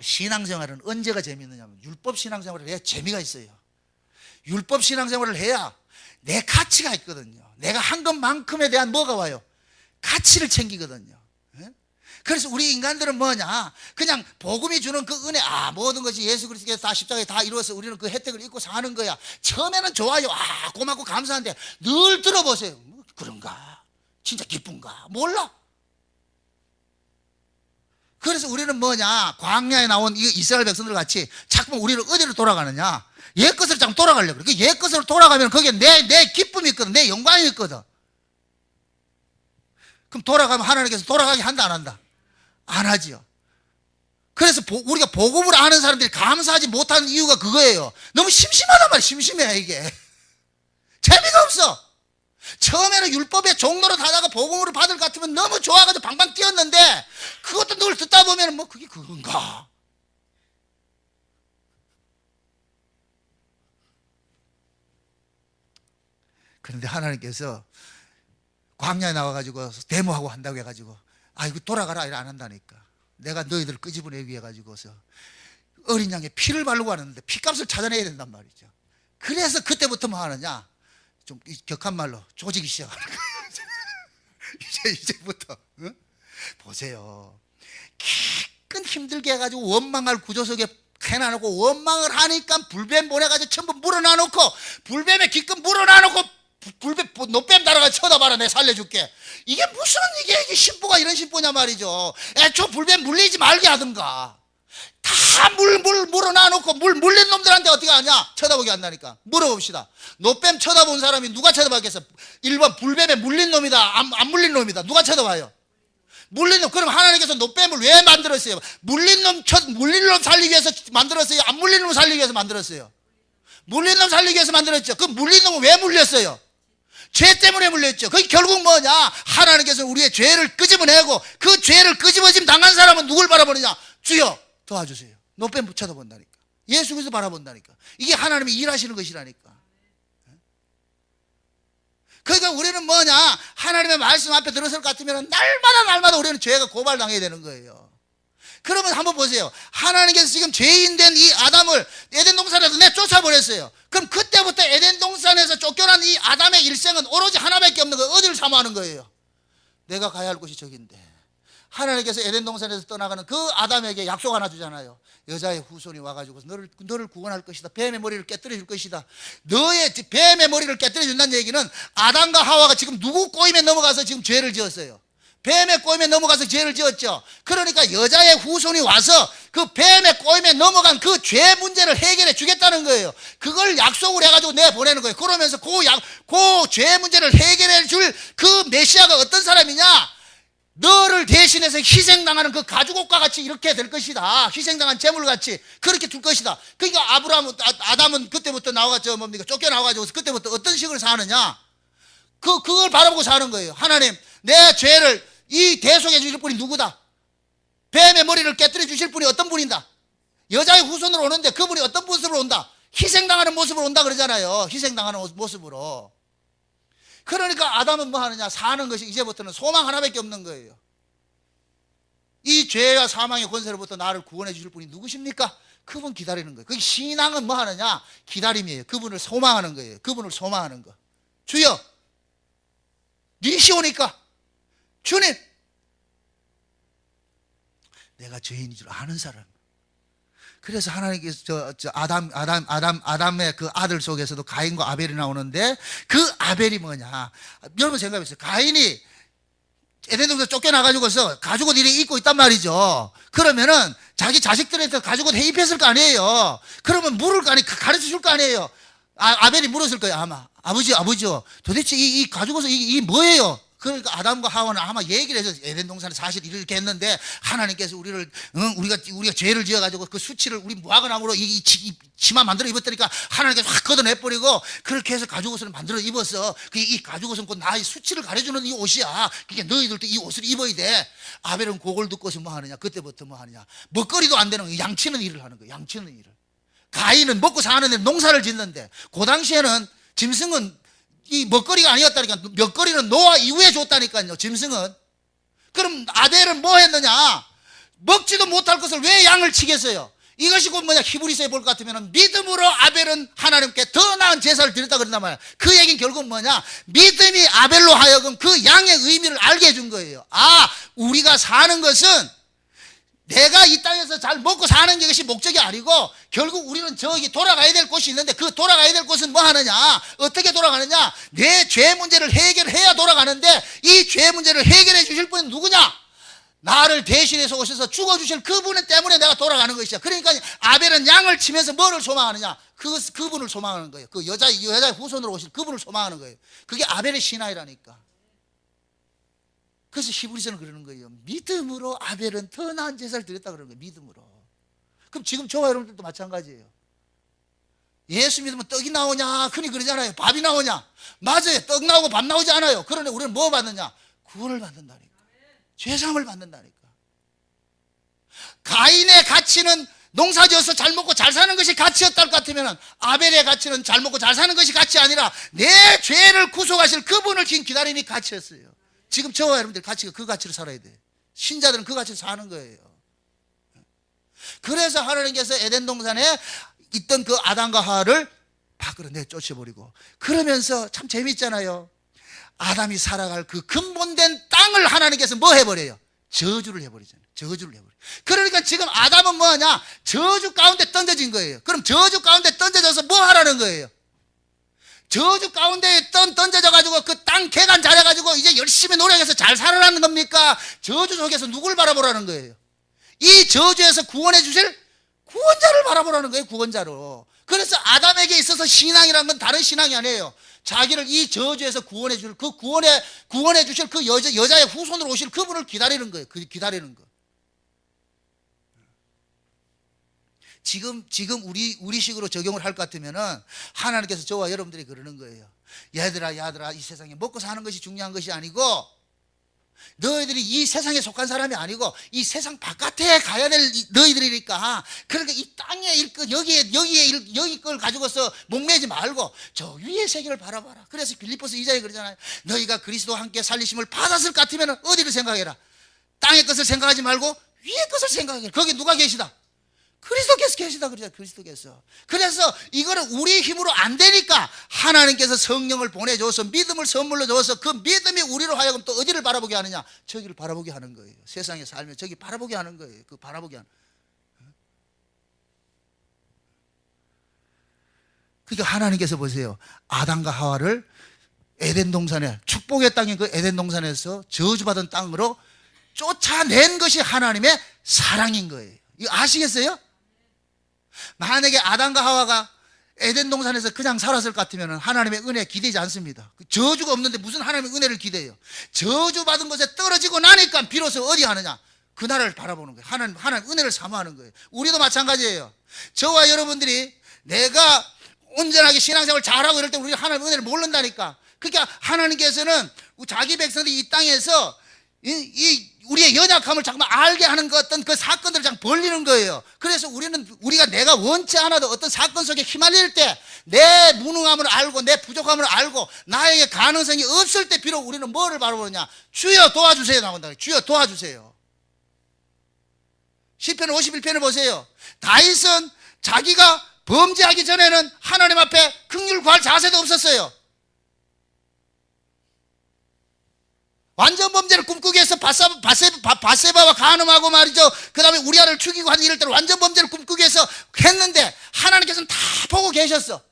신앙생활은 언제가 재미있느냐면 율법 신앙생활을 해야 재미가 있어요. 율법 신앙생활을 해야 내 가치가 있거든요. 내가 한 것만큼에 대한 뭐가 와요? 가치를 챙기거든요. 그래서 우리 인간들은 뭐냐? 그냥 복음이 주는 그 은혜, 모든 것이 예수 그리스도께서 다 십자가에 다 이루어서 우리는 그 혜택을 입고 사는 거야. 처음에는 좋아요. 고맙고 감사한데 늘 들어보세요. 그런가? 진짜 기쁜가? 몰라. 그래서 우리는 뭐냐? 광야에 나온 이 이스라엘 백성들 같이 자꾸 우리를 어디로 돌아가느냐? 옛 것으로 자꾸 돌아가려고 그래. 옛 것으로 돌아가면 거기에 내 기쁨이 있거든. 내 영광이 있거든. 그럼 돌아가면 하나님께서 돌아가게 한다 안 한다? 안 하지요. 그래서 우리가 복음을 아는 사람들이 감사하지 못하는 이유가 그거예요. 너무 심심하단 말이야. 심심해 이게. 재미가 없어. 처음에는 율법의 종로로 다다가 복음을 받을 것 같으면 너무 좋아가지고 방방 뛰었는데 그것도 늘 듣다 보면 뭐 그게 그건가? 그런데 하나님께서 광야에 나와가지고 데모하고 한다고 해가지고 이거 돌아가라 이래 안 한다니까. 내가 너희들을 끄집어내기 위해 가지고서 어린 양의 피를 바르고 하는데 피값을 찾아내야 된단 말이죠. 그래서 그때부터 뭐 하느냐? 좀 격한 말로 조지기 시작하는 거예요. 이제부터 보세요. 기껏 힘들게 해가지고 원망할 구조 속에 해놔놓고 원망을 하니까 불뱀 보내가지고 전부 물어놔놓고 불뱀에 기껏 물어놔놓고 불뱀 노뱀 달아가 쳐다봐라, 내가 살려줄게. 이게 무슨 이게 신부가 이런 신부냐 말이죠. 애초 불뱀 물리지 말게 하든가. 다 물어놔놓고 물 물린 놈들한테 어떻게 하냐? 쳐다보게 한다니까. 물어봅시다. 노뱀 쳐다본 사람이 누가 쳐다봤겠어? 1번 불뱀에 물린 놈이다, 안 물린 놈이다. 누가 쳐다봐요? 물린 놈. 그럼 하나님께서 노뱀을 왜 만들었어요? 물린 놈 살리기 위해서 만들었어요? 안 물린 놈 살리기 위해서 만들었어요? 물린 놈 살리기 위해서 만들었죠. 그럼 물린 놈은 왜 물렸어요? 죄 때문에 물렸죠. 그게 결국 뭐냐? 하나님께서 우리의 죄를 끄집어내고, 그 죄를 끄집어짐 당한 사람은 누굴 바라보느냐? 주여 도와주세요. 노뱀 쳐다본다니까. 예수 그리스도 바라본다니까. 이게 하나님이 일하시는 것이라니까. 그러니까 우리는 뭐냐? 하나님의 말씀 앞에 들어설 것 같으면 날마다 우리는 죄가 고발당해야 되는 거예요. 그러면 한번 보세요. 하나님께서 지금 죄인된 이 아담을 에덴 동산에서 내쫓아버렸어요. 그럼 그때부터 에덴 동산에서 쫓겨난 이 아담의 일생은 오로지 하나밖에 없는 거예요. 어디를 사모하는 거예요? 내가 가야 할 곳이 저긴데. 하나님께서 에덴 동산에서 떠나가는 그 아담에게 약속 하나 주잖아요. 여자의 후손이 와가지고 너를 구원할 것이다. 뱀의 머리를 깨뜨려 줄 것이다. 너의 뱀의 머리를 깨뜨려 준다는 얘기는 아담과 하와가 지금 누구 꼬임에 넘어가서 지금 죄를 지었어요. 뱀의 꼬임에 넘어가서 죄를 지었죠. 그러니까 여자의 후손이 와서 그 뱀의 꼬임에 넘어간 그 죄 문제를 해결해 주겠다는 거예요. 그걸 약속을 해가지고 내보내는 거예요. 그러면서 그 죄 문제를 해결해 줄 그 메시아가 어떤 사람이냐? 너를 대신해서 희생당하는 그 가죽옷과 같이 이렇게 될 것이다. 희생당한 재물같이 그렇게 줄 것이다. 그러니까 아담은 그때부터 나와가지고 뭡니까? 쫓겨나와가지고 그때부터 어떤 식으로 사느냐? 그걸 바라보고 사는 거예요. 하나님, 내 죄를 이 대속해 주실 분이 누구다? 뱀의 머리를 깨뜨려 주실 분이 어떤 분이다? 여자의 후손으로 오는데 그분이 어떤 모습으로 온다? 희생당하는 모습으로 온다 그러잖아요. 희생당하는 모습으로. 그러니까 아담은 뭐 하느냐? 사는 것이 이제부터는 소망 하나밖에 없는 거예요. 이 죄와 사망의 권세로부터 나를 구원해 주실 분이 누구십니까? 그분 기다리는 거예요. 그 신앙은 뭐 하느냐? 기다림이에요. 그분을 소망하는 거예요. 그분을 소망하는 거. 주여, 네 시오니까 주님, 내가 죄인인 줄 아는 사람. 그래서 하나님께서 아담의 그 아들 속에서도 가인과 아벨이 나오는데, 그 아벨이 뭐냐? 여러분 생각해보세요. 가인이 에덴 동산 쫓겨나가지고서 가죽옷 이렇게 입고 있단 말이죠. 그러면은 자기 자식들한테 가죽옷 해입했을 거 아니에요. 그러면 물을 거 아니, 가르쳐 줄 거 아니에요. 아벨이 물었을 거예요. 아마 아버지요, 도대체 이 가죽옷은 이게 뭐예요? 그러니까 아담과 하와는 아마 얘기를 해서 에덴 동산에 사실 이렇게 했는데 하나님께서 우리가 죄를 지어가지고 그 수치를 우리 무화과나무로 이 치마 만들어 입었다니까 하나님께서 확 걷어내버리고 그렇게 해서 가죽옷을 만들어 입었어. 이 가죽옷은 곧 나의 수치를 가려주는 이 옷이야. 그러니까 너희들도 이 옷을 입어야 돼. 아벨은 그걸 듣고서 뭐 하느냐? 그때부터 뭐 하느냐? 먹거리도 안 되는 양치는 일을 하는 거야. 양치는 일을. 가인은 먹고 사는 데 농사를 짓는데, 그 당시에는 짐승은 이 먹거리가 아니었다니까. 먹거리는 노아 이후에 줬다니까요, 짐승은. 그럼 아벨은 뭐 했느냐? 먹지도 못할 것을 왜 양을 치겠어요? 이것이 곧 뭐냐? 히브리서에 볼 것 같으면 믿음으로 아벨은 하나님께 더 나은 제사를 드렸다 그런단 말이야. 그 얘기는 결국 뭐냐? 믿음이 아벨로 하여금 그 양의 의미를 알게 해준 거예요. 아, 우리가 사는 것은 내가 이 땅에서 잘 먹고 사는 것이 목적이 아니고, 결국 우리는 저기 돌아가야 될 곳이 있는데, 그 돌아가야 될 곳은 뭐 하느냐? 어떻게 돌아가느냐? 내 죄 문제를 해결해야 돌아가는데, 이 죄 문제를 해결해 주실 분은 누구냐? 나를 대신해서 오셔서 죽어주실 그분 때문에 내가 돌아가는 것이야. 그러니까 아벨은 양을 치면서 뭐를 소망하느냐? 그분을 소망하는 거예요. 그 여자의 후손으로 오실 그분을 소망하는 거예요. 그게 아벨의 신앙이라니까. 그래서 히브리서는 그러는 거예요. 믿음으로 아벨은 더 나은 제사를 드렸다 그러는 거예요. 믿음으로. 그럼 지금 저와 여러분들도 마찬가지예요. 예수 믿으면 떡이 나오냐? 흔히 그러잖아요. 밥이 나오냐? 맞아요. 떡 나오고 밥 나오지 않아요. 그런데 우리는 뭐 받느냐? 구원을 받는다니까. 죄사함을 받는다니까. 가인의 가치는 농사지어서 잘 먹고 잘 사는 것이 가치였다 할 것 같으면, 아벨의 가치는 잘 먹고 잘 사는 것이 가치 아니라 내 죄를 구속하실 그분을 지금 기다리니 가치였어요. 지금 저와 여러분들 가치가 그 가치로 살아야 돼. 신자들은 그 가치로 사는 거예요. 그래서 하나님께서 에덴 동산에 있던 그 아담과 하와를 밖으로 내쫓아버리고, 그러면서 참 재밌잖아요. 아담이 살아갈 그 근본된 땅을 하나님께서 뭐 해버려요? 저주를 해버리잖아요. 저주를 해버려요. 그러니까 지금 아담은 뭐 하냐? 저주 가운데 던져진 거예요. 그럼 저주 가운데 던져져서 뭐 하라는 거예요? 저주 가운데 던져져 가지고 그 땅 개간 잘해 가지고 이제 열심히 노력해서 잘 살아라는 겁니까? 저주 속에서 누굴 바라보라는 거예요? 이 저주에서 구원해 주실 구원자를 바라보라는 거예요. 구원자로. 그래서 아담에게 있어서 신앙이라는 건 다른 신앙이 아니에요. 자기를 이 저주에서 구원해 주실 그 구원해 주실 그 여자의 후손으로 오실 그분을 기다리는 거예요. 기다리는 거. 지금 우리식으로 적용을 할 것 같으면은 하나님께서 저와 여러분들이 그러는 거예요. 얘들아 이 세상에 먹고 사는 것이 중요한 것이 아니고 너희들이 이 세상에 속한 사람이 아니고 이 세상 바깥에 가야 될 너희들이니까 그러니까 이 땅의 일꾼 여기 걸 가지고서 목매지 말고 저 위의 세계를 바라봐라. 그래서 빌립보서 2장에 그러잖아요. 너희가 그리스도와 함께 살리심을 받았을 것 같으면 어디를 생각해라. 땅의 것을 생각하지 말고 위의 것을 생각해라. 거기 누가 계시다? 그리스도께서 계시다 그러잖아요. 그리스도께서. 그래서 이거는 우리 힘으로 안 되니까 하나님께서 성령을 보내줘서 믿음을 선물로 줘서 그 믿음이 우리로 하여금 또 어디를 바라보게 하느냐? 저기를 바라보게 하는 거예요. 세상에 살면 저기 바라보게 하는 거예요. 그 바라보게 하는. 그러니까 하나님께서 보세요. 아담과 하와를 에덴 동산에 축복의 땅인 그 에덴 동산에서 저주받은 땅으로 쫓아낸 것이 하나님의 사랑인 거예요. 이거 아시겠어요? 만약에 아담과 하와가 에덴 동산에서 그냥 살았을 것 같으면 하나님의 은혜 기대지 않습니다. 저주가 없는데 무슨 하나님의 은혜를 기대해요? 저주받은 것에 떨어지고 나니까 비로소 어디 하느냐? 그날을 바라보는 거예요. 하나님 은혜를 사모하는 거예요. 우리도 마찬가지예요. 저와 여러분들이 내가 온전하게 신앙생활 잘하고 이럴 때 우리가 하나님의 은혜를 모른다니까. 그러니까 하나님께서는 자기 백성들이 이 땅에서 우리의 연약함을 잠깐만 알게 하는 그 어떤 그 사건들을 잠깐 벌리는 거예요. 그래서 우리가 내가 원치 않아도 어떤 사건 속에 휘말릴 때 내 무능함을 알고 내 부족함을 알고 나에게 가능성이 없을 때 비록 우리는 뭐를 바라보느냐? 주여 도와주세요 나온다. 주여 도와주세요. 시편 51편을 보세요. 다윗은 자기가 범죄하기 전에는 하나님 앞에 긍휼 구할 자세도 없었어요. 완전 범죄를 꿈꾸기 위해서 바세바와 간음하고 말이죠. 그 다음에 우리아를 죽이고 한 이럴 때는 완전 범죄를 꿈꾸기 위해서 했는데 하나님께서는 다 보고 계셨어.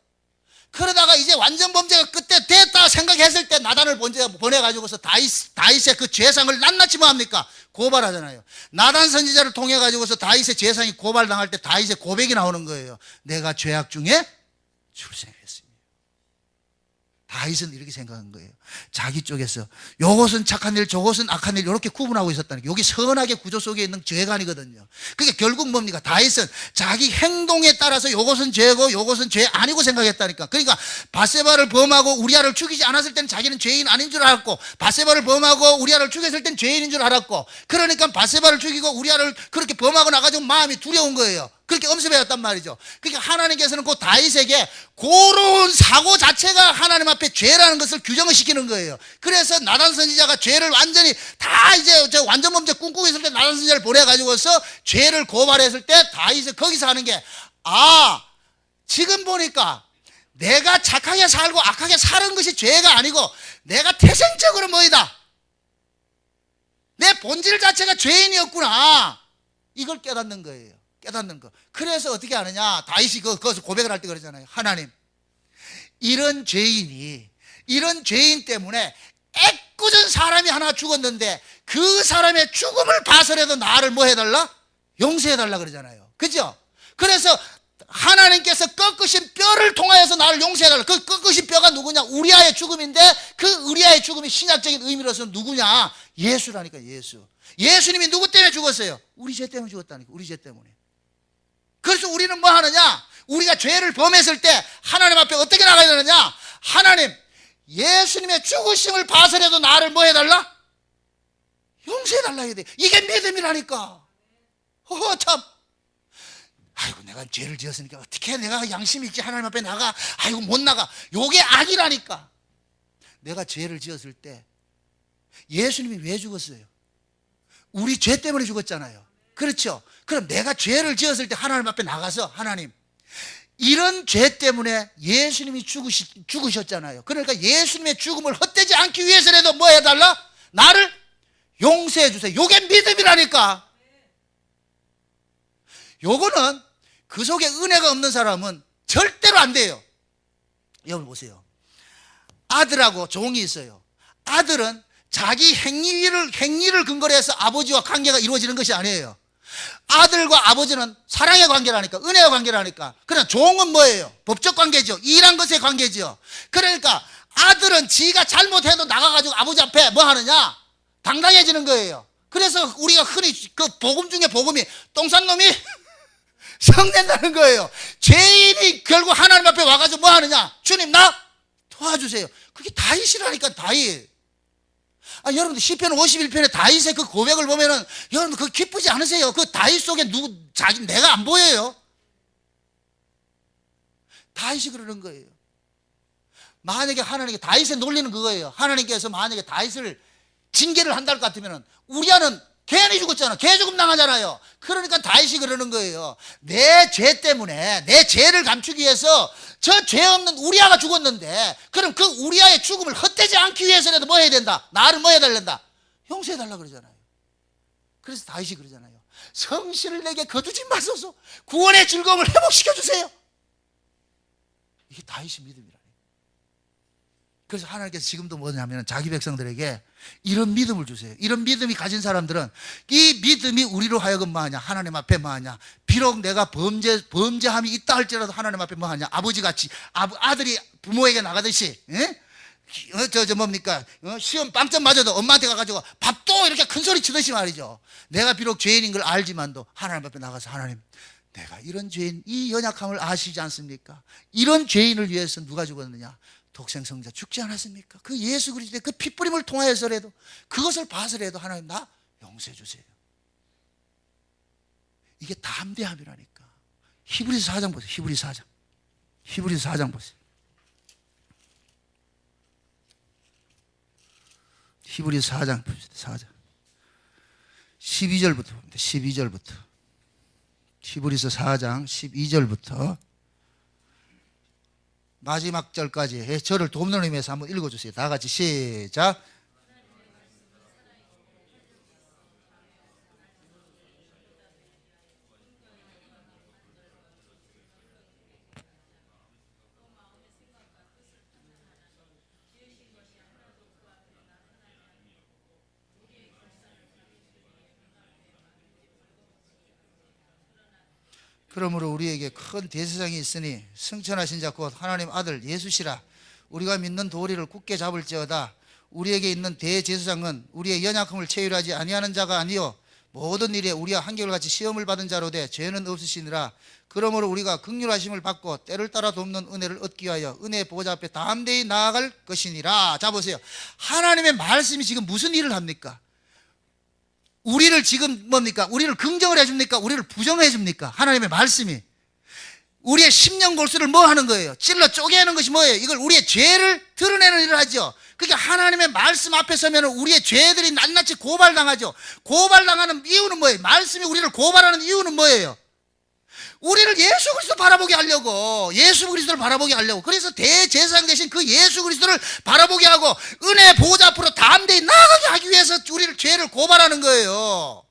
그러다가 이제 완전 범죄가 그때 됐다 생각했을 때 나단을 보내가지고서 다윗의 그 죄상을 낱낱이 뭐합니까? 고발하잖아요. 나단 선지자를 통해가지고서 다윗의 죄상이 고발당할 때 다윗의 고백이 나오는 거예요. 내가 죄악 중에 출생했습니다. 다윗은 이렇게 생각한 거예요. 자기 쪽에서 요것은 착한 일, 저것은 악한 일 이렇게 구분하고 있었다는 게 여기 선악의 구조 속에 있는 죄관이거든요. 그러니까 결국 뭡니까? 다윗은 자기 행동에 따라서 요것은 죄고 요것은 죄 아니고 생각했다니까. 그러니까 바세바를 범하고 우리아를 죽이지 않았을 때는 자기는 죄인 아닌 줄 알았고 바세바를 범하고 우리아를 죽였을 때는 죄인인 줄 알았고 그러니까 바세바를 죽이고 우리아를 그렇게 범하고 나가지고 마음이 두려운 거예요. 그렇게 엄습해왔단 말이죠. 그러니까 하나님께서는 그 다윗에게 그런 사고 자체가 하나님 앞에 죄라는 것을 규정을 시키는 거예요. 그래서 나단 선지자가 죄를 완전히 다 이제 완전 범죄 꿈꾸고 있을 때 나단 선지자를 보내가지고서 죄를 고발했을 때 다윗이 거기서 하는 게 지금 보니까 내가 착하게 살고 악하게 사는 것이 죄가 아니고 내가 태생적으로 뭐이다. 내 본질 자체가 죄인이었구나. 이걸 깨닫는 거예요. 깨닫는 거. 그래서 어떻게 하느냐? 다윗이 거기서 고백을 할 때 그러잖아요. 하나님, 이런 죄인 때문에 애꿎은 사람이 하나 죽었는데 그 사람의 죽음을 봐서라도 나를 뭐 해달라? 용서해달라 그러잖아요. 그죠? 그래서 하나님께서 꺾으신 뼈를 통하여서 나를 용서해달라. 그 꺾으신 뼈가 누구냐? 우리아의 죽음인데 그 우리아의 죽음이 신약적인 의미로서 누구냐? 예수라니까. 예수님이 누구 때문에 죽었어요? 우리 죄 때문에 죽었다니까. 우리 죄 때문에. 그래서 우리는 뭐 하느냐? 우리가 죄를 범했을 때 하나님 앞에 어떻게 나가야 되느냐? 하나님, 예수님의 죽으심을 봐서라도 나를 뭐 해달라? 용서해달라 해야 돼. 이게 믿음이라니까. 참. 아이고, 내가 죄를 지었으니까 어떻게 내가 양심이 있지 하나님 앞에 나가? 아이고, 못 나가. 요게 악이라니까. 내가 죄를 지었을 때 예수님이 왜 죽었어요? 우리 죄 때문에 죽었잖아요. 그렇죠? 그럼 내가 죄를 지었을 때 하나님 앞에 나가서 하나님, 이런 죄 때문에 예수님이 죽으셨잖아요. 그러니까 예수님의 죽음을 헛되지 않기 위해서라도 뭐 해달라? 나를 용서해 주세요. 요게 믿음이라니까. 요거는 그 속에 은혜가 없는 사람은 절대로 안 돼요. 여러분 보세요. 아들하고 종이 있어요. 아들은 자기 행위를 근거로 해서 아버지와 관계가 이루어지는 것이 아니에요. 아들과 아버지는 사랑의 관계라니까, 은혜의 관계라니까. 그러나 종은 뭐예요? 법적 관계죠. 일한 것의 관계죠. 그러니까 아들은 지가 잘못해도 나가가지고 아버지 앞에 뭐 하느냐? 당당해지는 거예요. 그래서 우리가 흔히 그 복음 중에 복음이 똥 싼 놈이 성낸다는 거예요. 죄인이 결국 하나님 앞에 와가지고 뭐 하느냐? 주님 나 도와주세요. 그게 다윗이라니까, 다윗. 여러분들 시편 51편에 다윗의 그 고백을 보면은 여러분들 그거 기쁘지 않으세요? 그 다윗 속에 내가 안 보여요? 다윗이 그러는 거예요. 만약에 하나님께 다윗의 논리는 그거예요. 하나님께서 만약에 다윗을 징계를 한다 할 것 같으면은 우리아는 괜히 죽었잖아. 개 죽음 당하잖아요. 그러니까 다윗이 그러는 거예요. 내 죄 때문에 내 죄를 감추기 위해서 저 죄 없는 우리아가 죽었는데, 그럼 그 우리아의 죽음을 헛되지 않기 위해서라도 뭐 해야 된다? 나를 뭐 해달란다? 용서해달라 그러잖아요. 그래서 다윗이 그러잖아요. 성실을 내게 거두지 마소서. 구원의 즐거움을 회복시켜주세요. 이게 다윗의 믿음이라. 그래서 하나님께서 지금도 뭐냐면 자기 백성들에게 이런 믿음을 주세요. 이런 믿음이 가진 사람들은 이 믿음이 우리로 하여금 뭐하냐? 하나님 앞에 뭐하냐? 비록 내가 범죄함이 있다 할지라도 하나님 앞에 뭐하냐? 아버지같이 아들이 부모에게 나가듯이, 뭡니까? 시험 빵점 맞아도 엄마한테 가가지고 밥도 이렇게 큰 소리 치듯이 말이죠. 내가 비록 죄인인 걸 알지만도 하나님 앞에 나가서 하나님, 내가 이런 죄인, 이 연약함을 아시지 않습니까? 이런 죄인을 위해서 누가 죽었느냐? 독생성자 죽지 않았습니까? 그 예수 그리스도의 그 피뿌림을 통하여서라도, 그것을 봐서라도 하나님 나 용서해 주세요. 이게 담대함이라니까. 히브리서 4장 보세요. 히브리서 4장 보세요. 히브리서 4장 봅시다. 4장 12절부터 봅니다. 12절부터. 히브리서 4장 12절부터 마지막 절까지 저를 돕는 의미에서 한번 읽어주세요. 다 같이 시작. 그러므로 우리에게 큰 대제사장이 있으니 승천하신 자 곧 하나님 아들 예수시라. 우리가 믿는 도리를 굳게 잡을지어다. 우리에게 있는 대제사장은 우리의 연약함을 체휼하지 아니하는 자가 아니요 모든 일에 우리와 한결같이 시험을 받은 자로되 죄는 없으시니라. 그러므로 우리가 긍휼하심을 받고 때를 따라 돕는 은혜를 얻기 위하여 은혜의 보좌 앞에 담대히 나아갈 것이니라. 자 보세요. 하나님의 말씀이 지금 무슨 일을 합니까? 우리를 지금 뭡니까? 우리를 긍정을 해줍니까? 우리를 부정해 줍니까? 하나님의 말씀이 우리의 심령 골수를 뭐 하는 거예요? 찔러 쪼개는 것이 뭐예요? 이걸 우리의 죄를 드러내는 일을 하죠. 그러니까 하나님의 말씀 앞에 서면 우리의 죄들이 낱낱이 고발당하죠. 고발당하는 이유는 뭐예요? 말씀이 우리를 고발하는 이유는 뭐예요? 우리를 예수 그리스도 바라보게 하려고, 예수 그리스도를 바라보게 하려고. 그래서 대제사장 대신 그 예수 그리스도를 바라보게 하고 은혜의 보좌 앞으로 담대히 나아가게 하기 위해서 우리를 죄를 고발하는 거예요.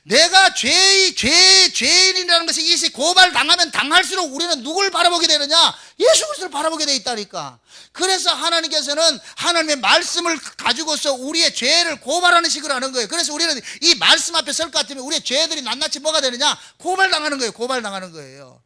내가 죄인이라는 것이 이것이 고발당하면 당할수록 우리는 누굴 바라보게 되느냐? 예수 그리스도를 바라보게 돼 있다니까. 그래서 하나님께서는 하나님의 말씀을 가지고서 우리의 죄를 고발하는 식으로 하는 거예요. 그래서 우리는 이 말씀 앞에 설 것 같으면 우리의 죄들이 낱낱이 뭐가 되느냐? 고발당하는 거예요. 고발당하는 거예요.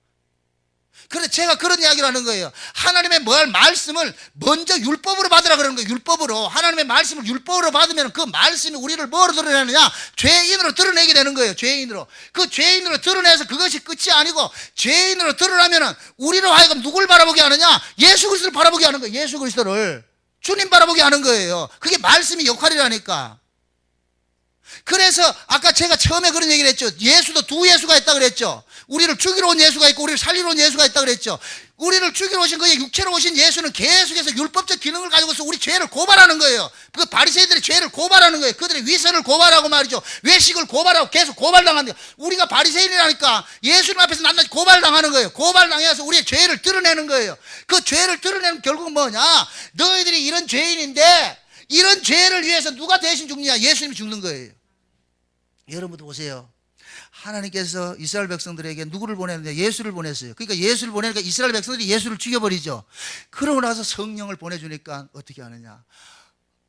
그래서 제가 그런 이야기를 하는 거예요. 하나님의 말씀을 먼저 율법으로 받으라 그러는 거예요. 율법으로. 하나님의 말씀을 율법으로 받으면 그 말씀이 우리를 뭐로 드러내느냐? 죄인으로 드러내게 되는 거예요. 죄인으로. 그 죄인으로 드러내서 그것이 끝이 아니고 죄인으로 드러나면 우리로 하여금 누굴 바라보게 하느냐? 예수 그리스도를 바라보게 하는 거예요. 예수 그리스도를. 주님 바라보게 하는 거예요. 그게 말씀이 역할이라니까. 그래서 아까 제가 처음에 그런 얘기를 했죠. 예수도 두 예수가 있다 그랬죠. 우리를 죽이러 온 예수가 있고 우리를 살리러 온 예수가 있다 그랬죠. 우리를 죽이러 오신 그의 육체로 오신 예수는 계속해서 율법적 기능을 가지고서 우리 죄를 고발하는 거예요. 그 바리새인들의 죄를 고발하는 거예요. 그들의 위선을 고발하고 말이죠. 외식을 고발하고 계속 고발당하는 거예요. 우리가 바리새인이라니까 예수님 앞에서 낱낱이 고발당하는 거예요. 고발당해서 우리의 죄를 드러내는 거예요. 그 죄를 드러내는 결국은 뭐냐? 너희들이 이런 죄인인데 이런 죄를 위해서 누가 대신 죽느냐? 예수님이 죽는 거예요. 여러분도 보세요. 하나님께서 이스라엘 백성들에게 누구를 보냈느냐? 예수를 보냈어요. 그러니까 예수를 보내니까 이스라엘 백성들이 예수를 죽여버리죠. 그러고 나서 성령을 보내주니까 어떻게 하느냐?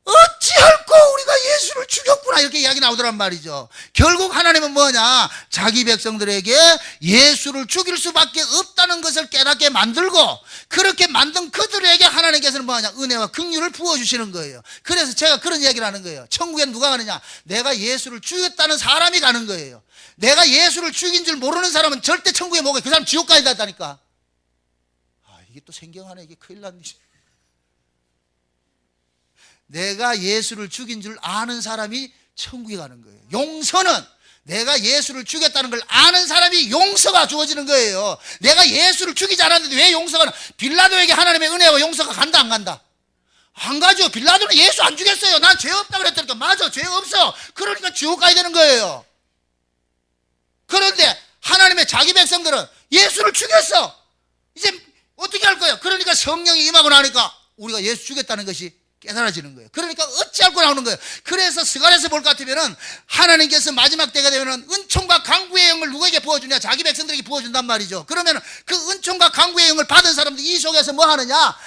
어찌할꼬 우리가 예수를 죽였구나, 이렇게 이야기 나오더란 말이죠. 결국 하나님은 뭐냐? 자기 백성들에게 예수를 죽일 수밖에 없다는 것을 깨닫게 만들고, 그렇게 만든 그들에게 하나님께서는 뭐냐? 은혜와 긍휼을 부어주시는 거예요. 그래서 제가 그런 이야기를 하는 거예요. 천국엔 누가 가느냐? 내가 예수를 죽였다는 사람이 가는 거예요. 내가 예수를 죽인 줄 모르는 사람은 절대 천국에 못 가요. 그 사람 지옥 가야 된다니까. 이게 또 생경하네. 이게 큰일 났네. 내가 예수를 죽인 줄 아는 사람이 천국에 가는 거예요. 용서는 내가 예수를 죽였다는 걸 아는 사람이 용서가 주어지는 거예요. 내가 예수를 죽이지 않았는데 왜 용서가 나? 빌라도에게 하나님의 은혜와 용서가 간다 안 간다? 안 가죠. 빌라도는 예수 안 죽였어요. 난 죄 없다고 그랬다니까. 맞아, 죄 없어. 그러니까 지옥 가야 되는 거예요. 그런데 하나님의 자기 백성들은 예수를 죽였어. 이제 어떻게 할 거예요? 그러니까 성령이 임하고 나니까 우리가 예수 죽였다는 것이 깨달아지는 거예요. 그러니까 어찌할꼬 나오는 거예요. 그래서 스가랴에서 볼 것 같으면은 하나님께서 마지막 때가 되면은 은총과 강구의 영을 누구에게 부어주냐? 자기 백성들에게 부어준단 말이죠. 그러면은 그 은총과 강구의 영을 받은 사람들 이 속에서 뭐 하느냐?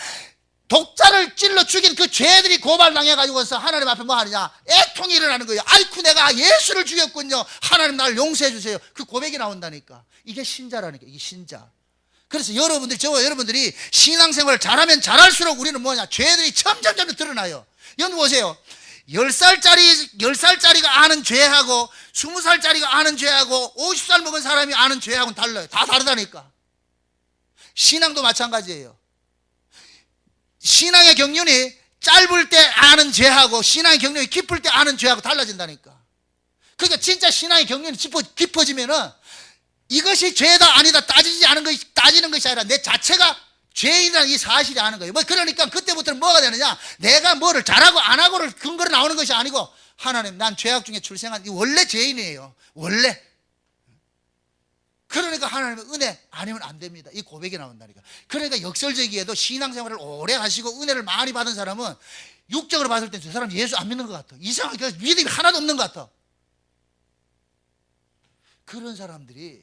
독자를 찔러 죽인 그 죄들이 고발당해가지고서 하나님 앞에 뭐 하느냐? 애통이 일어나는 거예요. 아이쿠, 내가 예수를 죽였군요. 하나님 나를 용서해 주세요. 그 고백이 나온다니까. 이게 신자라니까. 이게 신자. 그래서 여러분들이, 저와 여러분들이 신앙생활을 잘하면 잘할수록 우리는 뭐냐? 죄들이 점점 드러나요. 여러분 보세요. 10살짜리가 아는 죄하고 20살짜리가 아는 죄하고 50살 먹은 사람이 아는 죄하고는 달라요. 다 다르다니까. 신앙도 마찬가지예요. 신앙의 경륜이 짧을 때 아는 죄하고 신앙의 경륜이 깊을 때 아는 죄하고 달라진다니까. 그러니까 진짜 신앙의 경륜이 깊어지면은 이것이 죄다 아니다 따지는 것이 아니라 내 자체가 죄인이라는 이 사실이 아는 거예요. 그러니까 그때부터는 뭐가 되느냐? 내가 뭐를 잘하고 안 하고를 근거로 나오는 것이 아니고, 하나님, 난 죄악 중에 출생한 원래 죄인이에요. 원래. 그러니까 하나님의 은혜 아니면 안 됩니다. 이 고백이 나온다니까. 그러니까 역설적이에도 신앙생활을 오래 하시고 은혜를 많이 받은 사람은 육적으로 봤을 때 저 사람 예수 안 믿는 것 같아. 이상하게 믿음이 하나도 없는 것 같아. 그런 사람들이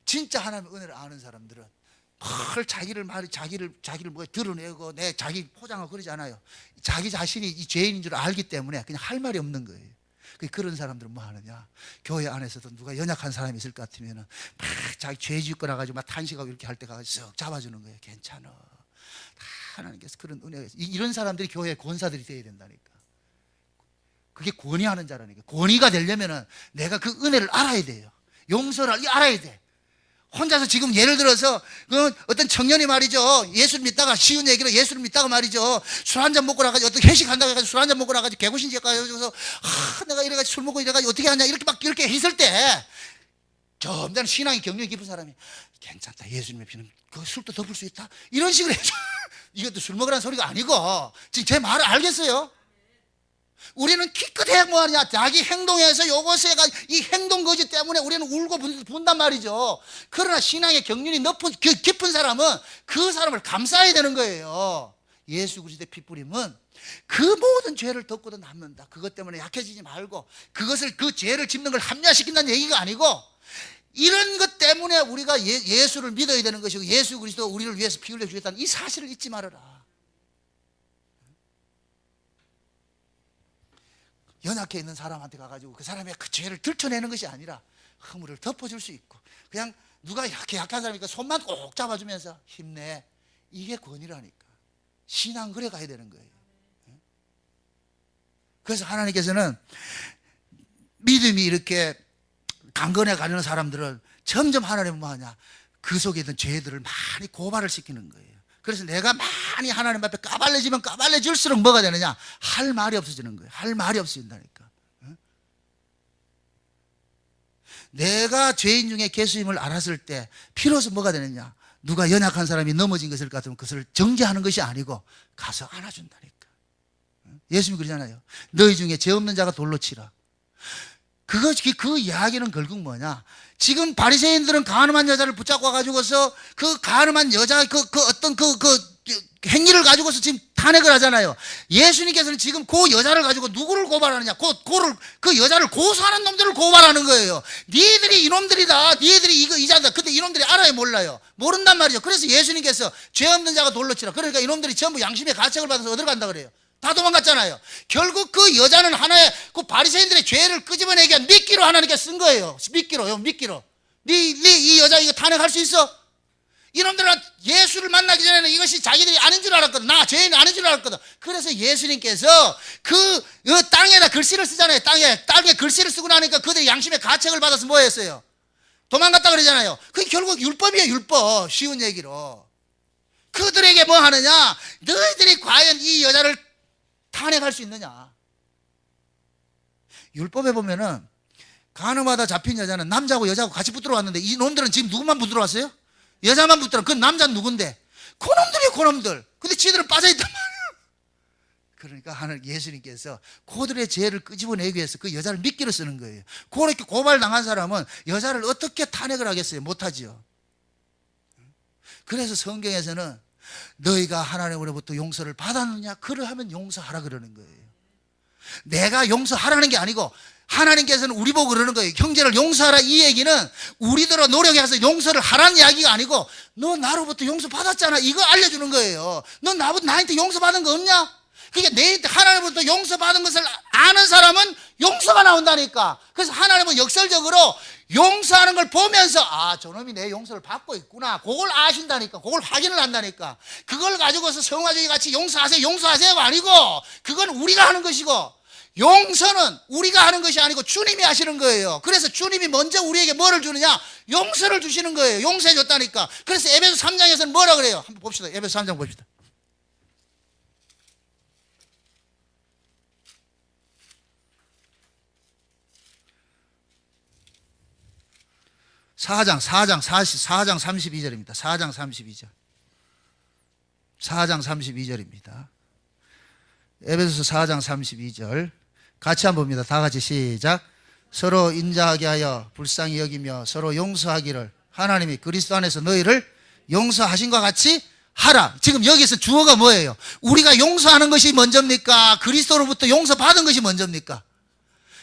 진짜 하나님의 은혜를 아는 사람들은 늘 자기를 뭐 드러내고 내 자기 포장하고 그러지 않아요. 자기 자신이 이 죄인인 줄 알기 때문에 그냥 할 말이 없는 거예요. 그런 사람들은 뭐 하느냐? 교회 안에서도 누가 연약한 사람이 있을 것 같으면은 막 자기 죄 짓고 나가지고 막 탄식하고 이렇게 할 때 가서 쓱 잡아주는 거예요. 괜찮아. 하나님께서 그런 은혜가 있어. 이런 사람들이 교회 권사들이 되어야 된다니까. 그게 권위하는 자라니까. 권위가 되려면은 내가 그 은혜를 알아야 돼요. 용서를 알아야 돼. 혼자서 지금 예를 들어서 그 어떤 청년이 말이죠, 예수를 믿다가, 쉬운 얘기로 예수를 믿다가 말이죠, 술 한잔 먹고 나가지고 어떻게 회식한다고 해가지고 술 한잔 먹고 나가지고 개고신지 가지고서 내가 이래가지고 술 먹고 이래가지고 어떻게 하냐 이렇게 했을 때 점점 신앙이 경륜이 깊은 사람이 괜찮다, 예수님의 피는 그 술도 덮을 수 있다, 이런 식으로 해서 이것도 술 먹으라는 소리가 아니고 지금 제 말을 알겠어요? 우리는 기껏해 뭐하냐, 자기 행동에서 요것에 이 행동 거지 때문에 우리는 울고 분단 말이죠. 그러나 신앙의 경륜이 깊은 사람은 그 사람을 감싸야 되는 거예요. 예수 그리스도의 피 뿌림은 그 모든 죄를 덮고도 남는다. 그것 때문에 약해지지 말고 그것을, 그 죄를 짚는 걸 합리화시킨다는 얘기가 아니고, 이런 것 때문에 우리가 예수를 믿어야 되는 것이고 예수 그리스도 우리를 위해서 피 흘려 주겠다는 이 사실을 잊지 말아라. 연약해 있는 사람한테 가가지고 그 사람의 그 죄를 들춰내는 것이 아니라 허물을 덮어줄 수 있고, 그냥 누가 약한 사람이니까 손만 꼭 잡아주면서 힘내, 이게 권위라니까. 신앙 그래 가야 되는 거예요. 그래서 하나님께서는 믿음이 이렇게 강건해 가는 사람들을 점점 하나님은 뭐하냐, 그 속에 있는 죄들을 많이 고발을 시키는 거예요. 그래서 내가 많이 하나님 앞에 까발려지면 까발려질수록 뭐가 되느냐, 할 말이 없어지는 거예요. 할 말이 없어진다니까. 내가 죄인 중에 예수님을 알았을 때 비로소 뭐가 되느냐, 누가 연약한 사람이 넘어진 것을 같으면 그것을 정죄하는 것이 아니고 가서 안아준다니까. 예수님이 그러잖아요. 너희 중에 죄 없는 자가 돌로 치라. 그 이야기는 결국 뭐냐, 지금 바리새인들은 가늠한 여자를 붙잡고 와가지고서 그 가늠한 여자 그 어떤 그 행위를 가지고서 지금 탄핵을 하잖아요. 예수님께서는 지금 그 여자를 가지고 누구를 고발하느냐? 그 여자를 고소하는 놈들을 고발하는 거예요. 니들이 이놈들이다. 니들이 이자다. 근데 이놈들이 알아요, 몰라요? 모른단 말이죠. 그래서 예수님께서 죄 없는 자가 돌로 치라. 그러니까 이놈들이 전부 양심의 가책을 받아서 어디로 간다 그래요? 다 도망갔잖아요. 결국 그 여자는 하나의 그 바리새인들의 죄를 끄집어내기 위한 미끼로 하나님께서 쓴 거예요. 미끼로. 이 여자 이거 탄핵할 수 있어? 이놈들은 예수를 만나기 전에는 이것이 자기들이 아닌 줄 알았거든. 나 죄인 아닌 줄 알았거든. 그래서 예수님께서 그 땅에다 글씨를 쓰잖아요. 땅에 글씨를 쓰고 나니까 그들이 양심의 가책을 받아서 뭐 했어요? 도망갔다 그러잖아요. 그게 결국 율법이에요, 율법. 쉬운 얘기로. 그들에게 뭐 하느냐? 너희들이 과연 이 여자를 탄핵할 수 있느냐? 율법에 보면은 간음하다 잡힌 여자는 남자하고 여자하고 같이 붙들어 왔는데 이 놈들은 지금 누구만 붙들어 왔어요? 여자만 붙들어. 그 남자는 누군데? 그놈들이에요, 그놈들. 근데 지들은 빠져있단 말이에요. 그러니까 하늘 예수님께서 그들의 죄를 끄집어내기 위해서 그 여자를 미끼로 쓰는 거예요. 그렇게 고발당한 사람은 여자를 어떻게 탄핵을 하겠어요? 못하지요. 그래서 성경에서는 너희가 하나님으로부터 용서를 받았느냐? 그러하면 용서하라 그러는 거예요. 내가 용서하라는 게 아니고 하나님께서는 우리 보고 그러는 거예요. 형제를 용서하라. 이 얘기는 우리들로 노력해서 용서를 하라는 이야기가 아니고 너 나로부터 용서 받았잖아. 이거 알려주는 거예요. 너 나한테 용서 받은 거 없냐? 그게 내한테 하나님으로부터 용서 받은 것을 아는 사람은 용서가 나온다니까. 그래서 하나님은 역설적으로 용서하는 걸 보면서 아, 저놈이 내 용서를 받고 있구나. 그걸 아신다니까. 그걸 확인을 한다니까. 그걸 가지고서 성화주의 같이 용서하세요가 아니고 그건 우리가 하는 것이고 용서는 우리가 하는 것이 아니고 주님이 하시는 거예요. 그래서 주님이 먼저 우리에게 뭐를 주느냐? 용서를 주시는 거예요. 용서해 줬다니까. 그래서 에베소 3장에서는 뭐라 그래요? 한번 봅시다. 에베소 3장 봅시다. 4장 32절입니다. 4장 32절. 4장 32절입니다. 에베소서 4장 32절. 같이 한번 봅니다. 다 같이 시작. 서로 인자하게 하여 불쌍히 여기며 서로 용서하기를 하나님이 그리스도 안에서 너희를 용서하신 것 같이 하라. 지금 여기서 주어가 뭐예요? 우리가 용서하는 것이 먼저입니까? 그리스도로부터 용서받은 것이 먼저입니까?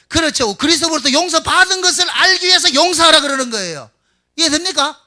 그렇죠. 그리스도로부터 용서받은 것을 알기 위해서 용서하라 그러는 거예요. 이해됩니까?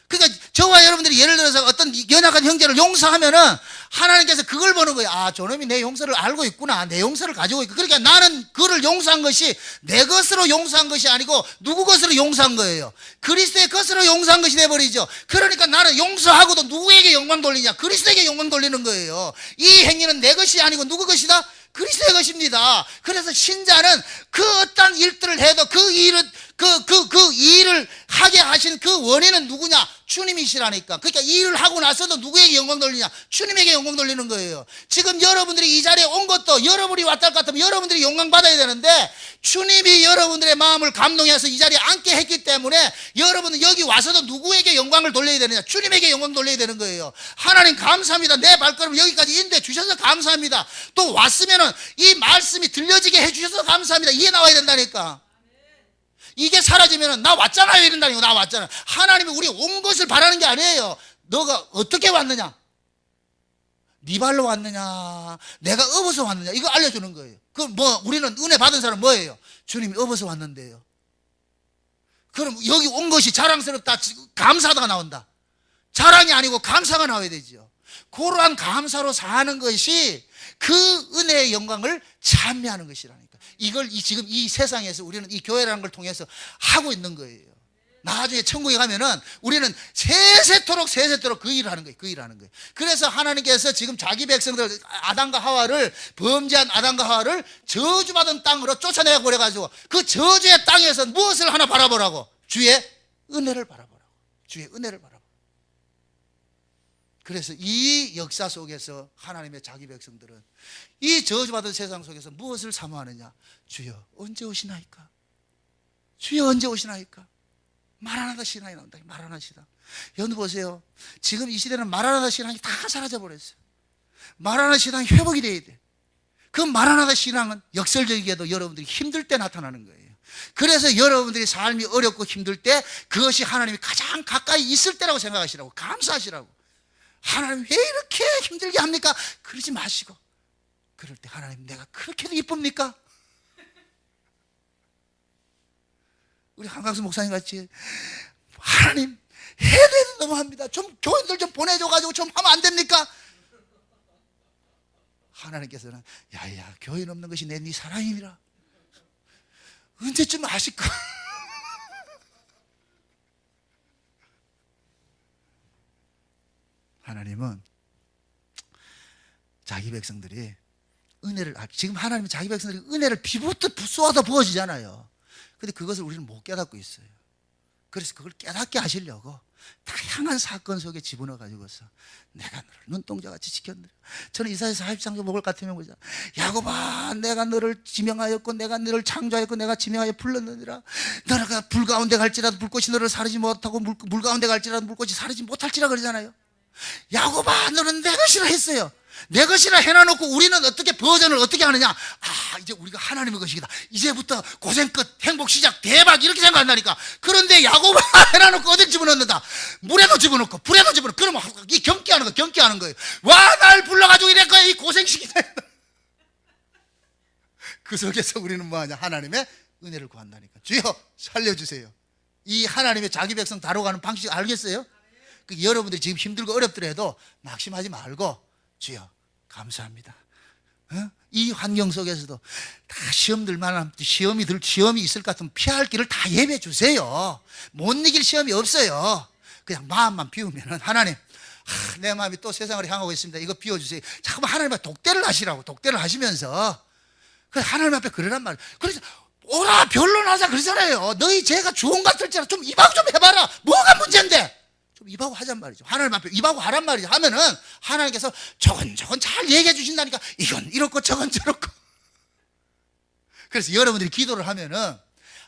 그러니까 저와 여러분들이 예를 들어서 어떤 연약한 형제를 용서하면은 하나님께서 그걸 보는 거예요. 아, 저놈이 내 용서를 알고 있구나. 내 용서를 가지고 있고. 그러니까 나는 그를 용서한 것이 내 것으로 용서한 것이 아니고 누구 것으로 용서한 거예요. 그리스도의 것으로 용서한 것이 돼버리죠. 그러니까 나는 용서하고도 누구에게 영광 돌리냐? 그리스도에게 영광 돌리는 거예요. 이 행위는 내 것이 아니고 누구 것이다? 그리스도의 것입니다. 그래서 신자는 그 어떤 일들을 해도 그 일을 하게 하신 그 원인은 누구냐? 주님이시라니까. 그러니까 이 일을 하고 나서도 누구에게 영광 돌리냐? 주님에게 영광 돌리는 거예요. 지금 여러분들이 이 자리에 온 것도 여러분이 왔다 갔다 하면 여러분들이 영광 받아야 되는데 주님이 여러분들의 마음을 감동해서 이 자리에 앉게 했기 때문에 여러분은 여기 와서도 누구에게 영광을 돌려야 되느냐? 주님에게 영광 돌려야 되는 거예요. 하나님 감사합니다. 내 발걸음 여기까지 인도해 주셔서 감사합니다. 또 왔으면은 이 말씀이 들려지게 해 주셔서 감사합니다. 이게 나와야 된다니까. 이게 사라지면 나 왔잖아요 이런다니까. 나 왔잖아. 하나님이 우리 온 것을 바라는 게 아니에요. 너가 어떻게 왔느냐? 네 발로 왔느냐? 내가 업어서 왔느냐? 이거 알려주는 거예요. 우리는 은혜 받은 사람 뭐예요? 주님이 업어서 왔는데요. 그럼 여기 온 것이 자랑스럽다, 감사가 나온다. 자랑이 아니고 감사가 나와야 되죠. 그러한 감사로 사는 것이 그 은혜의 영광을 찬미하는 것이라니까. 이걸 지금 이 세상에서 우리는 이 교회라는 걸 통해서 하고 있는 거예요. 나중에 천국에 가면은 우리는 세세토록 그 일을 하는 거예요. 그 일을 하는 거예요. 그래서 하나님께서 지금 자기 백성들 범죄한 아담과 하와를 저주받은 땅으로 쫓아내고 그래가지고 그 저주의 땅에서 무엇을 하나 바라보라고? 주의 은혜를 바라보라고. 주의 은혜를 바라보라고. 그래서 이 역사 속에서 하나님의 자기 백성들은 이 저주받은 세상 속에서 무엇을 사모하느냐? 주여 언제 오시나이까? 주여 언제 오시나이까? 마라나다 신앙이 나온다. 마라나다 신앙. 여러분 보세요. 지금 이 시대는 마라나다 신앙이 다 사라져버렸어요. 마라나다 신앙이 회복이 돼야 돼. 그 마라나다 신앙은 역설적이게도 여러분들이 힘들 때 나타나는 거예요. 그래서 여러분들이 삶이 어렵고 힘들 때 그것이 하나님이 가장 가까이 있을 때라고 생각하시라고. 감사하시라고. 하나님 왜 이렇게 힘들게 합니까? 그러지 마시고, 그럴 때 하나님 내가 그렇게도 이쁩니까? 우리 한강수 목사님 같이 하나님 해대도 너무합니다. 좀 교인들 좀 보내줘가지고 좀 하면 안 됩니까? 하나님께서는 야야 교인 없는 것이 내 네 사랑이니라. 언제쯤 아실까? 하나님은 자기 백성들이 은혜를, 지금 하나님은 자기 백성들이 은혜를 비부터 쏟아 부어주잖아요. 근데 그것을 우리는 못 깨닫고 있어요. 그래서 그걸 깨닫게 하시려고 다양한 사건 속에 집어넣어 가지고서 내가 너를 눈동자같이 지켰느라. 저는 이사야서 43장 목을 같으면 보자. 야곱아 내가 너를 지명하였고 내가 너를 창조하였고 내가 지명하여 불렀느니라. 너가 불 가운데 갈지라도 불꽃이 너를 사르지 못하고 물 가운데 갈지라도 물꽃이 사르지 못할지라 그러잖아요. 야곱아 너는 내 것이라 했어요. 내 것이라 해놔놓고 우리는 어떻게 버전을 어떻게 하느냐. 이제 우리가 하나님의 것이다. 이제부터 고생 끝 행복 시작 대박 이렇게 생각한다니까. 그런데 야곱아 해놔놓고 어딜 집어넣는다. 물에도 집어넣고 불에도 집어넣고. 그러면 이 경기하는 거예요. 와 날 불러가지고 이랬거야 이 고생시키다. 그 속에서 우리는 뭐하냐, 하나님의 은혜를 구한다니까. 주여 살려주세요. 이 하나님의 자기 백성 다뤄가는 방식 알겠어요? 여러분들이 지금 힘들고 어렵더라도 낙심하지 말고 주여 감사합니다. 이 환경 속에서도 다 시험들만 시험이 있을 것 같으면 피할 길을 다 예배해 주세요. 못 이길 시험이 없어요. 그냥 마음만 비우면은 하나님 내 마음이 또 세상을 향하고 있습니다. 이거 비워주세요. 자꾸만 하나님 앞에 독대를 하시라고. 독대를 하시면서 하나님 앞에 그러란 말이에요. 그래서 오라 변론하자 그러잖아요. 너희 죄가 주홍 같을지라 좀 입하고 좀 해봐라. 뭐가 문제인데 좀 입하고 하잔 말이죠. 하나님 앞에 입하고 하란 말이죠. 하면은 하나님께서 저건 잘 얘기해 주신다니까. 이건 이렇고 저건 저렇고. 그래서 여러분들이 기도를 하면은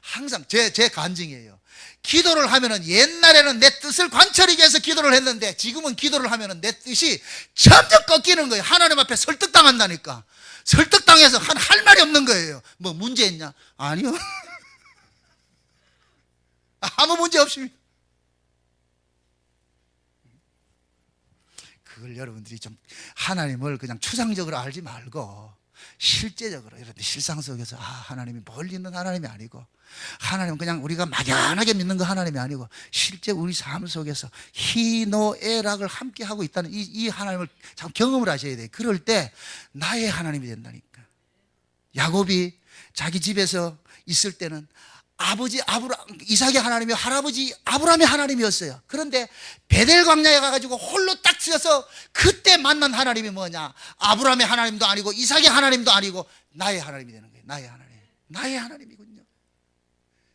항상 제 간증이에요. 기도를 하면은 옛날에는 내 뜻을 관철하기 위해서 기도를 했는데 지금은 기도를 하면은 내 뜻이 점점 꺾이는 거예요. 하나님 앞에 설득당한다니까. 설득당해서 할 말이 없는 거예요. 뭐 문제 있냐? 아니요. 아무 문제 없습니다. 그걸 여러분들이 좀 하나님을 그냥 추상적으로 알지 말고 실제적으로 여러분들 실상 속에서 하나님이 멀리 있는 하나님이 아니고 하나님은 그냥 우리가 막연하게 믿는 그 하나님이 아니고 실제 우리 삶 속에서 희노애락을 함께 하고 있다는 이 하나님을 참 경험을 하셔야 돼요. 그럴 때 나의 하나님이 된다니까. 야곱이 자기 집에서 있을 때는 아버지 이삭의 하나님이 할아버지 아브라함의 하나님이었어요. 그런데 베델 광야에 가가지고 홀로 딱 서서 그때 만난 하나님이 뭐냐? 아브라함의 하나님도 아니고 이삭의 하나님도 아니고 나의 하나님이 되는 거예요. 나의 하나님이군요.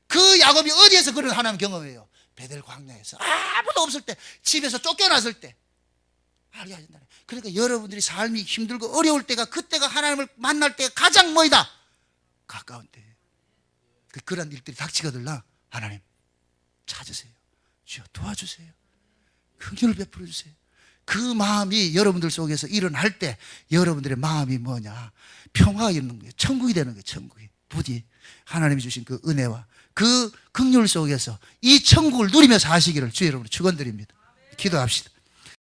그 야곱이 어디에서 그런 하나님 경험해요? 베델 광야에서 아무도 없을 때, 집에서 쫓겨났을 때 알게 하신다. 그러니까 여러분들이 삶이 힘들고 어려울 때가 그때가 하나님을 만날 때가 가장 뭐이다? 가까운 때. 그런 일들이 닥치거들라 하나님 찾으세요. 주여 도와주세요. 긍휼을 베풀어 주세요. 그 마음이 여러분들 속에서 일어날 때 여러분들의 마음이 뭐냐? 평화가 있는 거예요. 천국이 되는 거예요. 천국이. 부디 하나님이 주신 그 은혜와 그 긍휼 속에서 이 천국을 누리며 사시기를 주여 여러분 축원드립니다. 기도합시다.